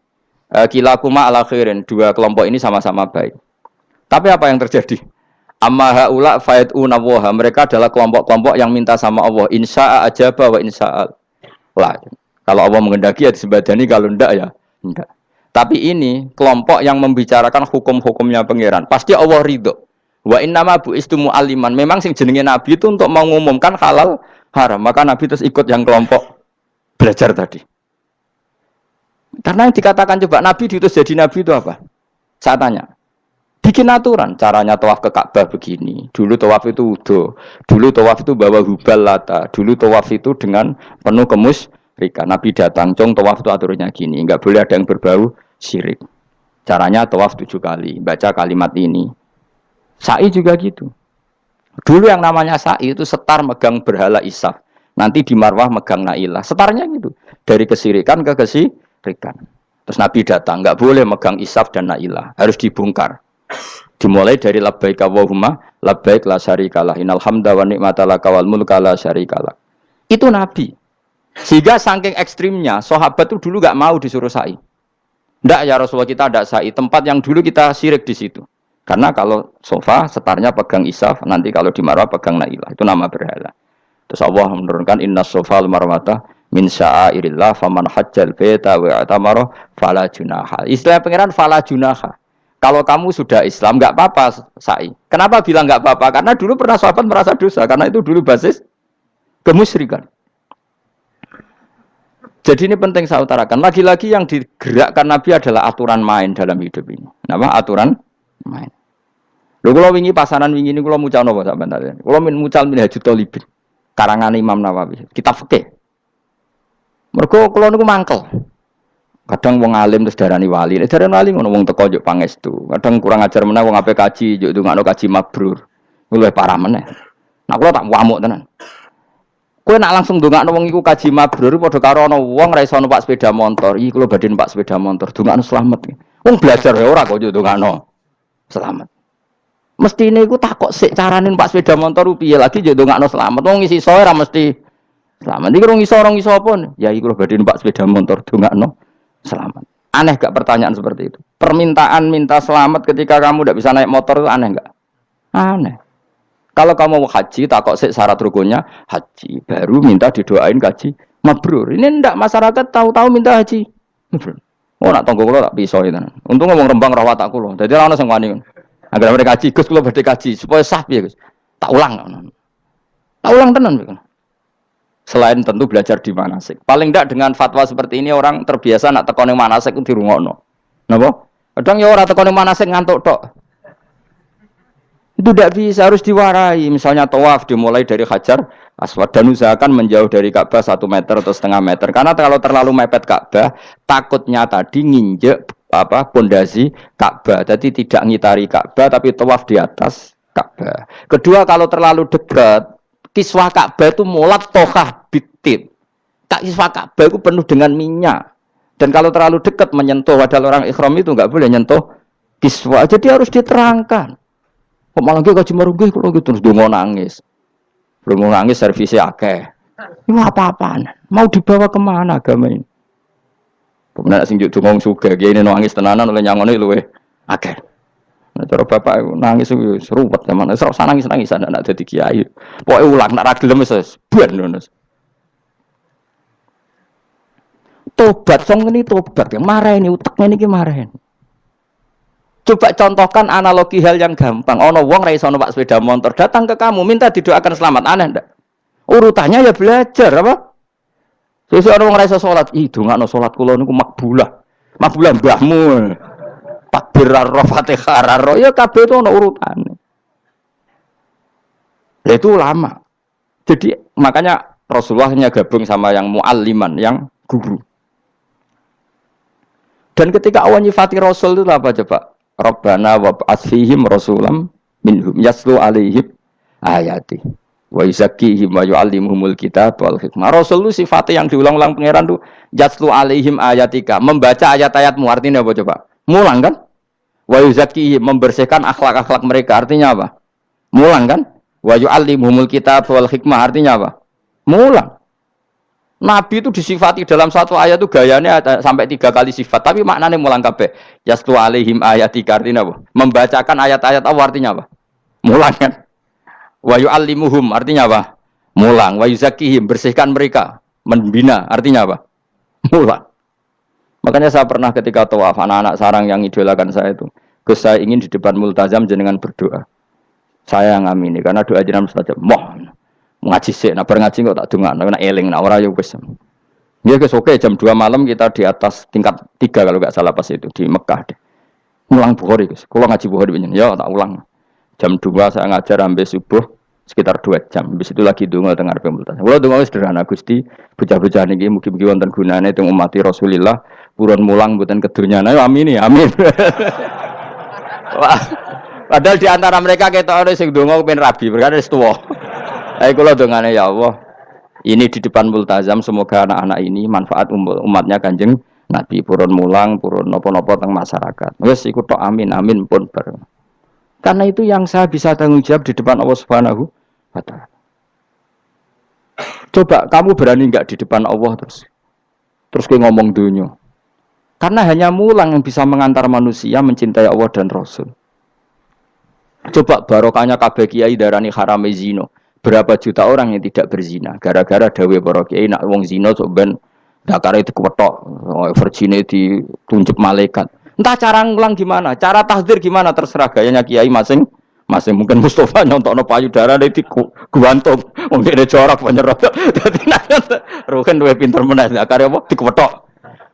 kilakuma ala khairin, dua kelompok ini sama-sama baik. Tapi apa yang terjadi? Amma haula fa'iduna waha, mereka adalah kelompok-kelompok yang minta sama Allah, insya'a ajaba wa insya'al. Lah, kalau Allah mengendaki ya disembadani, kalau enggak ya enggak. Tapi ini kelompok yang membicarakan hukum-hukumnya pangeran. Pasti Allah ridho. Wa innama bu'istu mu'alliman. Memang sing jenenge Nabi itu untuk mengumumkan halal haram. Maka Nabi terus ikut yang kelompok belajar tadi. Karena yang dikatakan coba Nabi diutus jadi Nabi itu apa? Saya tanya. Bikin aturan. Caranya tawaf ke Ka'bah begini. Dulu tawaf itu wudu. Dulu tawaf itu bawa hubal lata. Dulu tawaf itu dengan penuh kemusyrikan. Nabi datang. Cong tawaf itu aturannya gini. Enggak boleh ada yang berbau syirik. Caranya tawaf 7 kali, baca kalimat ini. Sa'i juga gitu. Dulu yang namanya sa'i itu setar megang berhala Isaf. Nanti di Marwah megang Nailah. Setarnya gitu. Dari kesirikan ke kesirikan. Terus Nabi datang, nggak boleh megang Isaf dan Nailah. Harus dibongkar. Dimulai dari labbaik Allahumma labbaik la syarikalah innal hamda wa ni'mata laka wal mulka la syarikalah. Itu Nabi. Sehingga saking ekstrimnya, sahabat itu dulu nggak mau disuruh sa'i. Nggak ya Rasulullah, kita ada sa'i. Tempat yang dulu kita syirik di situ. Karena kalau sofa setarnya pegang Isaf, nanti kalau di Marwah pegang Nailah. Itu nama berhala. Terus Allah menurunkan inna sofa al-marwata min sya'airillah faman hajjal baita wa i'tamara fala junaha. Istilah pangeran fala junaha. Kalau kamu sudah Islam nggak apa-apa sa'i. Kenapa bilang nggak apa-apa? Karena dulu pernah sahabat merasa dosa. Karena itu dulu basis kemusyrikan. Jadi ini penting saya utarakan. Lagi-lagi yang digerakkan Nabi adalah aturan main dalam hidup ini. Apa? Aturan main. Lho kula wingi pasaran wingi niku kula mucal napa sampean tadi. Kula mucal Minhajul Thalibin. Karangan Imam Nawawi. Kitab fikih. Mergo kula niku mangkel. Kadang wong alim terus darani wali. Nek darani wali ngono wong teko njuk pangestu. Kadang kurang ajar meneh wong ape kaji njuk ndongakno kaji mabrur. Luwih parah meneh. Nah kula tak ngamuk tenan. Kowe nak langsung ndongakno wong iku kaji mabrur padha karo ana wong ra iso numpak sepeda motor. Iki kula badhe numpak sepeda motor, ndongakno slamet. Wong belajar ya ora kok njuk ndongakno selamat. Mesti ini aku takut sih carane numpak sepeda motor piye lagi njuk ndongakno selamat. Wong isi soe ra mesti selamat. Iki rong iso pun. Ya iki kula badhe numpak sepeda motor ndongakno selamat. Aneh gak pertanyaan seperti itu? Permintaan minta selamat ketika kamu tidak bisa naik motor itu aneh gak? Aneh. Kalau kamu mau haji, takut syarat rukunnya haji, baru minta didoain haji mabrur. Ini ndak masyarakat tahu-tahu minta haji mabrur. Oh nak tonggo kula tak pisau itu. Untung ngomong Rembang rawat tak kula. Dadi ora ono sing wani. Agar mereka haji, Gus kula badhe haji supaya sah piye Gus. Tak ulang. Tak ulang tenan Gus. Selain tentu belajar di manasik. Paling ndak dengan fatwa seperti ini orang terbiasa nak teko ning manasik ku dirungokno. Napa? Kadang ya ora teko ning manasik ngantuk tok. Itu tidak bisa, harus diwarai. Misalnya tawaf dimulai dari Hajar Aswad dan usahakan menjauh dari Ka'bah 1 meter atau setengah meter. Karena kalau terlalu mepet Ka'bah, takutnya tadi nginjek pondasi Ka'bah. Jadi tidak ngitari Ka'bah tapi tawaf di atas Ka'bah. Kedua, kalau terlalu dekat, kiswah Ka'bah itu mulat tohah bitit. Tak kiswah Ka'bah itu penuh dengan minyak. Dan kalau terlalu dekat menyentuh, padahal orang ikhram itu nggak boleh nyentuh kiswah. Jadi harus diterangkan. Kok malah gue kaji marunggih kalau gitu terus dongo nangis. Belum nangis servisnya akeh. Ini apa-apaan? Mau dibawa kemana agama ini? Kemudian sing juk dongo sugih ini nangis tenanan oleh nyangone luwe akeh. Nah, cara bapak nangis wis ruwet zaman wis ora nangis-nangis anak dadi kiai. Pokoke ulang nak ra gelem wis ben ngono. Tobat song ini tobat yang marah ini utek ini ki marah. Coba contohkan analogi hal yang gampang. Ono wong ra iso numpak sepeda motor datang ke kamu minta didoakan selamat, aneh ndak? Urutannya ya belajar apa? Sesuk ono wong ra iso salat, ih dongakno salat kula niku makbulah. Makbulah mbahmu. Takbir ar-Fatihah ar ya kabeh itu ono urutane. Itu lama. Jadi makanya Rasulullah hanya gabung sama yang mualliman, yang guru. Dan ketika awan nyifati Rasul itu apa coba? Rabbana wab'ats fihim rasulam minhum yaslu alaihim ayati wa yuzakkihim wa yu'allimuhumul kitab wal hikmah. Rasul itu sifatnya yang diulang-ulang pangeran tuh yaslu alaihim ayatika, membaca ayat-ayatmu. Artinya apa coba? Mulang kan? Wa yuzakkihim, membersihkan akhlak-akhlak mereka. Artinya apa? Mulang kan? Wa yu'allimuhumul kitab wal hikmah. Artinya apa? Mulang. Nabi itu disifati dalam satu ayat itu gayanya sampai 3 kali sifat, tapi maknanya mulang kabeh. Yastu alaihim ayatika, artinya apa? Membacakan ayat-ayat Allah, artinya apa? Mulang kan? Wa yu'allimuhum, artinya apa? Mulang. Wa yuzakkihim, bersihkan mereka, membina, artinya apa? Mulang. Makanya saya pernah ketika tawaf, anak-anak sarang yang idolakan saya itu, Gus saya ingin di depan multazam jenengan berdoa. Saya yang ngamini, karena doa jenengan mustajab. Ngaji sih, nah bareng ngaji kok tak dongakno, nak eling, nak ora yo wis. Ya guys, oke jam 2 malam kita di atas tingkat 3 kalau nggak salah pas itu di Mekah deh. Ulang Bukhari guys, kalau ngaji Bukhari begini, ya tak ulang. Jam 2 saya ngajar sampai subuh sekitar 2 jam. Habis itu lagi donga tengah pemultasan. Kalau donga sederhana Gusti, bocah-bocah niki mugi-mugi wonten gunane teng umati Rasulillah, purun mulang mboten kedunyane. Amin ya, amin. Wah. Padahal di antara mereka ketokane sing donga pengen rabi, berkane wis tuwa. Ayo kula dongane ya Allah. Ini di depan multazam semoga anak-anak ini manfaat umatnya Kanjeng Nabi purun mulang, purun napa-napa teng masyarakat. Wis iku tok amin amin pun bar. Karena itu yang saya bisa tanggung jawab di depan Allah Subhanahu wa taala. Coba kamu berani enggak di depan Allah terus kowe ngomong dunia. Karena hanya mulang yang bisa mengantar manusia mencintai Allah dan Rasul. Coba barokahnya kabeh kiai darani harame zina. Berapa juta orang yang tidak berzina gara-gara dawe para kiai nak wong zina sok ben dakare dikwetok, virgine ditunjuk malaikat. Entah cara ngulang gimana, cara tahdzir gimana terserah gayanya kiai masing-masing. Mungkin Mustafa nyontokno payudara di guantung, wong dene jorok penyerot. Dadi nek roken duwe pinter meneh dakare apa dikwetok.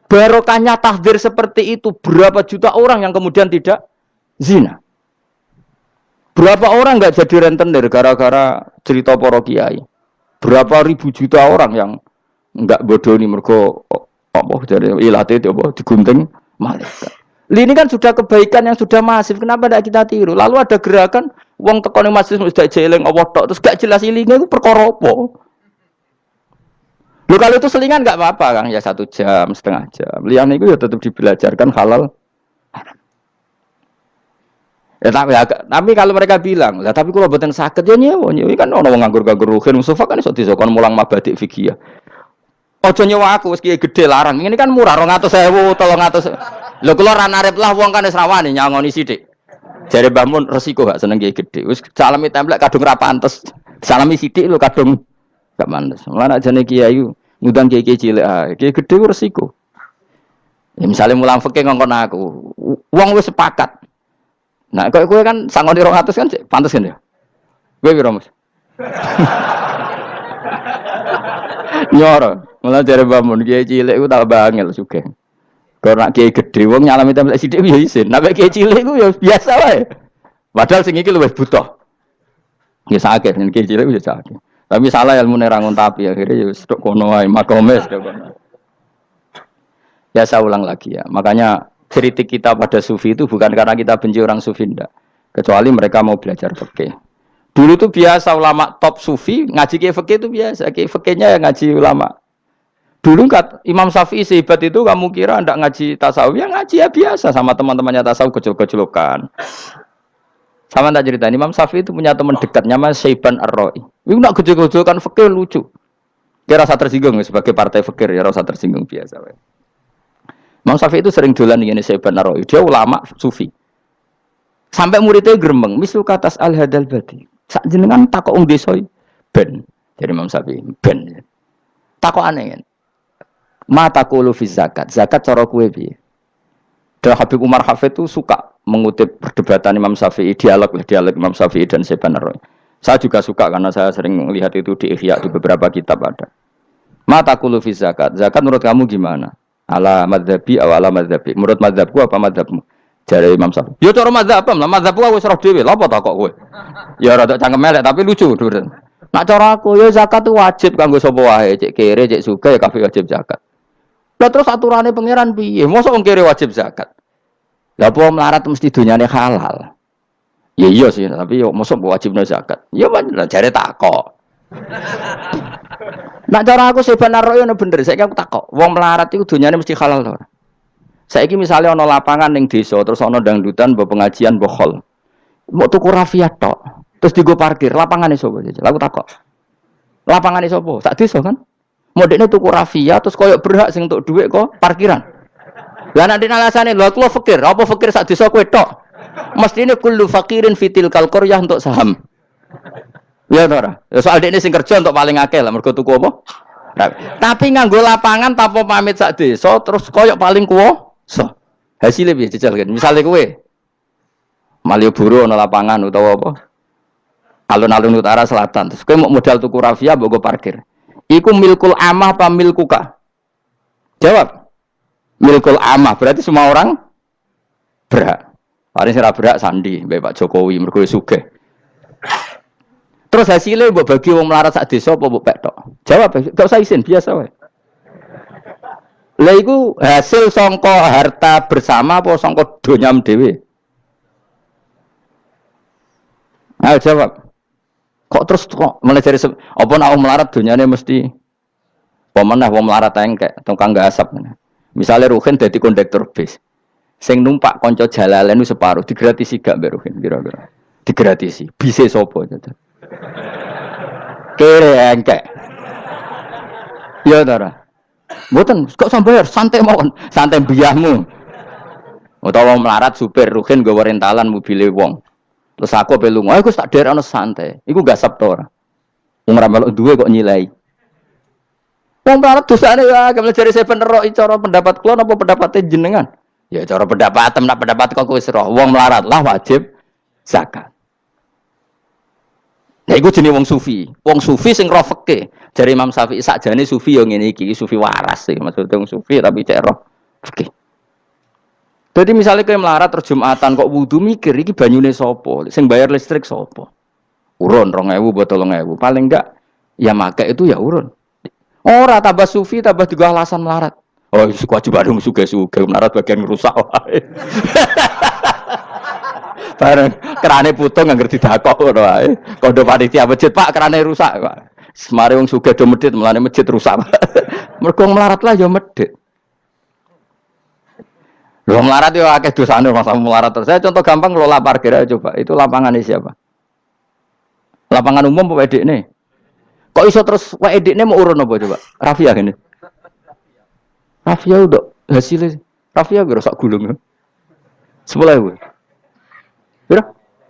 Barokahnya tahdzir seperti itu, berapa juta orang yang kemudian tidak zina. Berapa orang enggak jadi rentenir gara-gara cerita para kiai. Berapa ribu juta orang yang enggak bodoni mergo apa dari ilate itu apa digunting malaikat. Ini kan sudah kebaikan yang sudah masif, kenapa tidak kita tiru? Lalu ada gerakan wong tekone masjid sudah jeleng Allah tok terus gak jelas ilinge itu perkara apa? Loh kalau itu selingan enggak apa-apa Kang, ya 1 jam, setengah jam. Liyane itu ya tetap dibelajarkan halal. Ya, tapi kalau mereka bilang, lah tapi kalau boten sakit ya nyewa kan ono wong nganggur-nganggur ruhin Mustafa kan iso disokon mulang mabadik fikih. Ojo nyewa aku wis kiye gedhe larang. Ini kan murah 200.000, 300. Lho kula ra narep lah wong kan wis rawani nyangoni sithik. Jare Mbah Mun resiko gak seneng kiye gedhe. Wis salami templek kadung ra pantes. Salami sithik lho kadung gak pantes. Mulane jane kiai ngundang kiai cilik ae. Kiai gedhe ku resiko. Ya misale mulang fikih ngongkon aku. Wong wis sepakat. Nah, kok kowe kan sangoni 200 kan pantes kan ya? Kowe piro, Mas? Nyoro, malah jare bangun kiai cilik ku tak bangel sugih. Karena kiai gedhe wong nyalami templek sithik ya isin. Nek kiai cilik ku ya biasa wae. Padahal sing iki luwih butuh. Ya sakit nek kiai cilik ya sakit. Tapi salah ilmune ra ngontapi akhirnya ya wis tok kono wae makome tok kono. Ya saya ulang lagi ya. Makanya kritik kita pada sufi itu bukan karena kita benci orang sufi enggak. Kecuali mereka mau belajar fikih. Dulu tuh biasa ulama top sufi ngaji kiai fikih itu biasa. Kiai fikihnya yang ngaji ulama. Dulu kan Imam Syafi'i sehebat itu kamu kira ndak ngaji tasawuf ya ngaji ya biasa sama teman-temannya tasawuf kecil-kecilokan. Sama tak cerita Imam Syafi'i itu punya teman dekat namanya Syaiban Ar-Ra'i. Itu nak kecil-kecilokan fikih lucu. Kira rasa tersinggung sebagai partai fikih ya rasa tersinggung biasa. Imam Syafi'i itu sering dolan ngene Syaiban Ar-Ra'i. Dia ulama sufi. Sampai muridnya gremeng, misal katas al-hadal badi. Sak jenengan takok wong desa ben. Jadi Imam Syafi'i ben. Takok aneh kan. Mata taqulu fi zakat. Zakat cara kowe piye? Dan Habib Umar Hafid itu suka mengutip perdebatan Imam Syafi'i, dialog Imam Syafi'i dan Syaiban Ar-Ra'i. Saya juga suka karena saya sering melihat itu di Ihya di beberapa kitab ada. Mata taqulu fi zakat. Zakat menurut kamu gimana? Ala madzhabi aw ala madzhabi. Menurut madzhabku apa madzhabmu? Jare Imam Syafi'i. Ya cara madzhab apa? Lah madzhabku wis roh dhewe. Lha apa tak kok kowe? Ya rada cangkem elek tapi lucu durun. Nak cara aku ya zakat itu wajib kanggo sapa wae, cek kere, cek sugih ya kabeh wajib zakat. Lah terus aturane pangeran piye? Mosok wong kere wajib zakat. Lah apa melarat mesti dunyane halal. Ya iya sih, tapi yo mosok wajibna zakat. Ya jare takok. Nak cara aku Syaiban Ar-Ra'i ono bener, saiki aku takok, wong melarat iku dunyane mesti halal to ora? Saiki misale ana lapangan ning desa terus ana dangdutan mbok pengajian mbok khol. Mbok tuku rafiat tok, terus digo parkir, lapangane sapa jajal? Aku takok. Lapangane sapa? Sak desa kan? Modekne tuku rafiat terus koyo berhak sing entuk dhuwit kok parkiran. Lah nek alasane lho aku fakir, apa fakir sak desa kowe tok? Mestine kullu faqirin fitil qaryah untuk saham. Ya ora. Soal dekne sing kerja untuk paling akeh lah mergo tuku apa? Tapi nganggo lapangan tanpa pamit sak desa terus koyok paling kuwasa. Hasilnya piye jajal kan. Misale kowe Malioboro ana lapangan utawa apa? Alun-alun utara selatan. Terus kowe mau modal tuku rafia mbok parkir. Iku milkul amah apa milkuka? Jawab. Milkul amah berarti semua orang berhak. Paling sira berhak sandi mbek Pak Jokowi mergo sugih. Terus hasilnya mbok bagi wong melarat sak desa apa mbok pek tok? Jawab, gak usah izin, biasa wae. Lah iku hasil sangka harta bersama apa sangka donyam dhewe? Ayo jawab. Kok terus kok mulai dari apa nak wong melarat dunyane mesti pemenah wong melarat engkek tukang gasap. Misalnya Ruhin dadi kondektur bis. Sing numpak kanca jalalen ku separuh digratisi gak mbek Ruhin kira-kira. Digratisi. Bise sapa jajal. Kere engkek. Ya ta. Mboten kok sambayar santai mawon, santai mbiyahmu. Utawa melarat supir Ruhin nggawa rentalan mobile wong. Terus aku ape lunga, aku tak derekno santai. Iku gasap to ora? Wong ora melok duwe kok nyilai. Wong melarat dosane ya, kemel jare seven ro cara pendapat kula napa pendapate jenengan? Ya cara pendapatem nak pendapat kok wis roh. Wong melarat lah wajib zakat. Nah iku jenenge wong sufi. Wong sufi sing roh fikih. Jare Imam Syafi'i sakjane sufi yo ngene iki, sufi waras sih. Maksudnya wong sufi tapi cek roh fikih. Jadi misalnya kayak melarat terus Jumatan kok wudu mikir iki banyune sapa? Sing bayar listrik sapa? Urun 2.000 botol 3.000. Paling enggak ya make itu ya urun. Ora tambah sufi tambah juga alasan melarat. Oh, kewajiban suge-suge melarat bagian rusak wae. Bareng kerane putung anggar didakok ngono wae. Kondo panitia masjid, Pak, kerane rusak, Pak. Semare wong sugih do medhit, mulane masjid rusak. Mergo melarat lah ya medhit. Lho melarat yo akeh dosane masa melarat terus. Saya contoh gampang ngelola parkir aja coba. Itu lapangannya siapa? Lapangan umum apa edekne? Kok iso terus wae edekne mau urun apa coba? Rafia gini. Rafia udah hasilnya. Rafia gue rusak gulung. 10.000. Pira?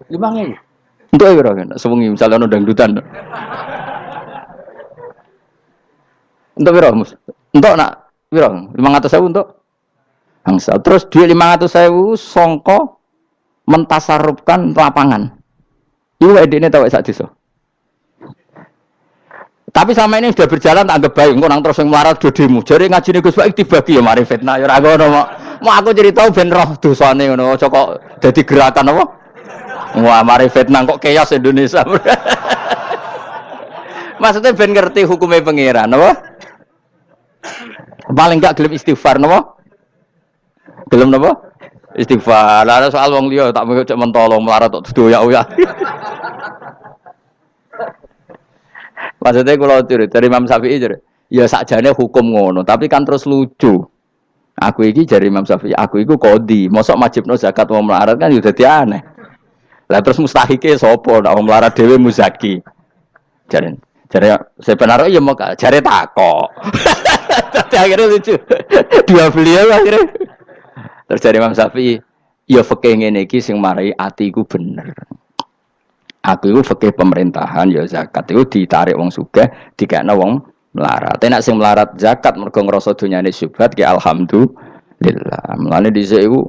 5.000. Untuk pira kan? Sewengi misalnya ono dangdutan. Untuk pira, Mus? Untuk nak pira? 500.000 untuk angsa. Terus duit 500.000 songko mentasarufkan lapangan. Iku edine tau sak desa. Tapi sama ini sudah berjalan tak anggap baik. Engko nang terus sing melarat do demo. Jare ngajine Gus Baik dibagi ya mari fitnah ya ora ngono mau aku cerita ben roh dosane ngono. Aja kok dadi gerakan apa? Wah mari fitnah kok chaos Indonesia. Maksudnya ben ngerti hukumnya pangeran apa? Paling enggak gelem istighfar napa? Gelem napa? Istighfar. Lah soal wong liya tak cek mentolo melarat tok doyak-oyak. Maksudnya kalau dari Imam Syafi'i jadi, ya sakjane hukum ngono, tapi kan terus lucu. Aku iki dari Imam Syafi'i, aku iku kodi, mosok wajibno zakat wong melarat kan ya dadi aneh. Lah terus mustahike sapa nek wong melarat dhewe muzaki. Jare sebenarnya ya mau jare takok. Tapi akhirnya lucu. Dua beliau akhirnya. Terus dari Imam Syafi'i, ya fikih ngene iki sing marai atiku bener. Aku itu fikih pemerintahan ya zakat itu ditarik wong sugih dikekno wong melarat. Nek sing melarat zakat mergo ngrasa dunyane syubhat ki alhamdulillah. Mulane dhisik iku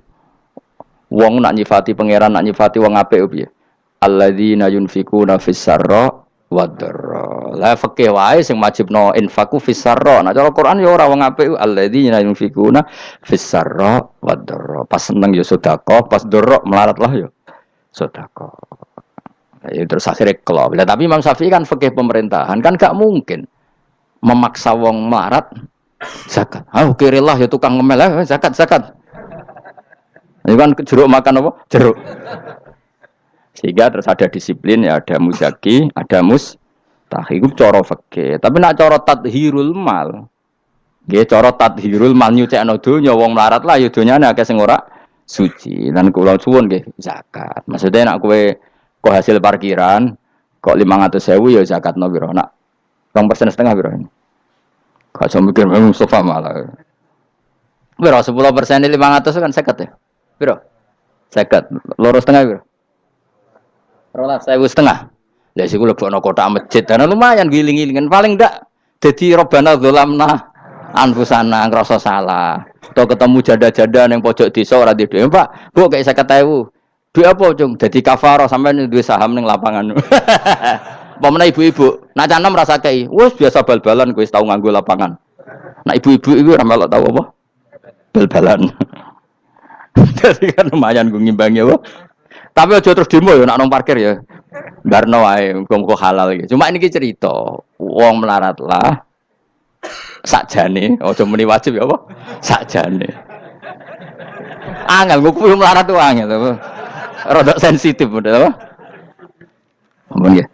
wong nak nyifati pangeran nak nyifati wong apik piye? Alladzina yunfikuna fis sarra wadh-dharra. La fikih wae sing wajibno infaku fis sarra. Nek cara Quran ya ora wong apik alladzina yunfikuna fis sarra wadh-dharra. Pas seneng ya sedekah, pas dorok melarat lah ya sedekah. Ya, terus akhirnya kelop. Tapi Imam Syafi'i kan fikih pemerintahan kan gak mungkin memaksa wong melarat zakat. Ah kirilah ya tukang ngemel zakat. Ini kan jeruk makan apa? Jeruk. Sehingga terus ada disiplin ya ada muzaki, ada mustahik itu cara fikih. Tapi nak cara tadhirul mal. Nggih cara tadhirul mal nyucikno donya wong melarat lah ya donyane akeh sing ora suci. Lan kula suwun nggih zakat. Maksudnya nak kowe kok hasil parkiran kok 500.000 ya zakatno piro nak 2,5% piro ini gak usah mikir Mustafa malah piro 10% 500 kan 50 ya piro 50 2,5 piro 2,5 lha siku lebokno kotak masjid dan lumayan giling-gilingan paling ndak dadi robana dzalamna anfusana ngrasa salah atau ketemu janda-janda ning pojok desa ora di dhuwit Pak Bu kayak 50.000 duit apa cung? Jadi kafarah sampai duit saham ning lapangan. Pemene ibu-ibu, nak canem rasa kei, wes biasa bal-balan gue tahu nganggo lapangan. Nak ibu-ibu itu ora melok tahu apa? Bal-balan. Jadi kan lumayan gue ngimbangi apa. Tapi aja terus demo ya nak nang parkir ya. Barno wae muga halal iki. Cuma ini cerita, wong melarat lah. Sakjane, aja muni wajib ya apa? Sakjane. Angel gue kuwi melarat tuh angel apa? Rodok sensitif udah apa? Amin ya.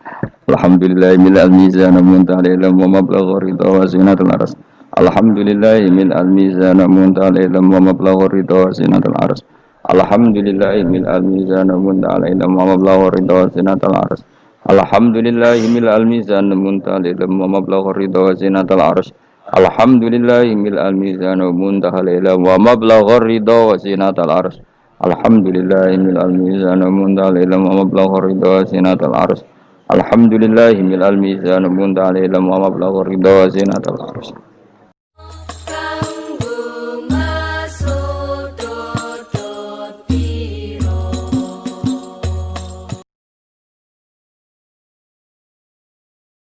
Alhamdulillah mil al-mizan muntal ilm wa mablagh ridha wa zinatul arsy. Alhamdulillah mil al-mizan muntal ilm wa mablagh ridha wa zinatul arsy. Alhamdulillah mil al-mizan muntal ilm wa mablagh ridha wa zinatul arsy. Alhamdulillah mil al-mizan muntal ilm wa mablagh ridha wa zinatul arsy. Alhamdulillah mil al-mizan muntal ilm wa mablagh ridha wa zinatul arsy. Alhamdulillah mil al-mizan muntal ilm wa mablagh ridha wa zinatul arsy. Alhamdulillah mil al-mizan muntal ilm wa mablagh ridha wa zinatul arsy.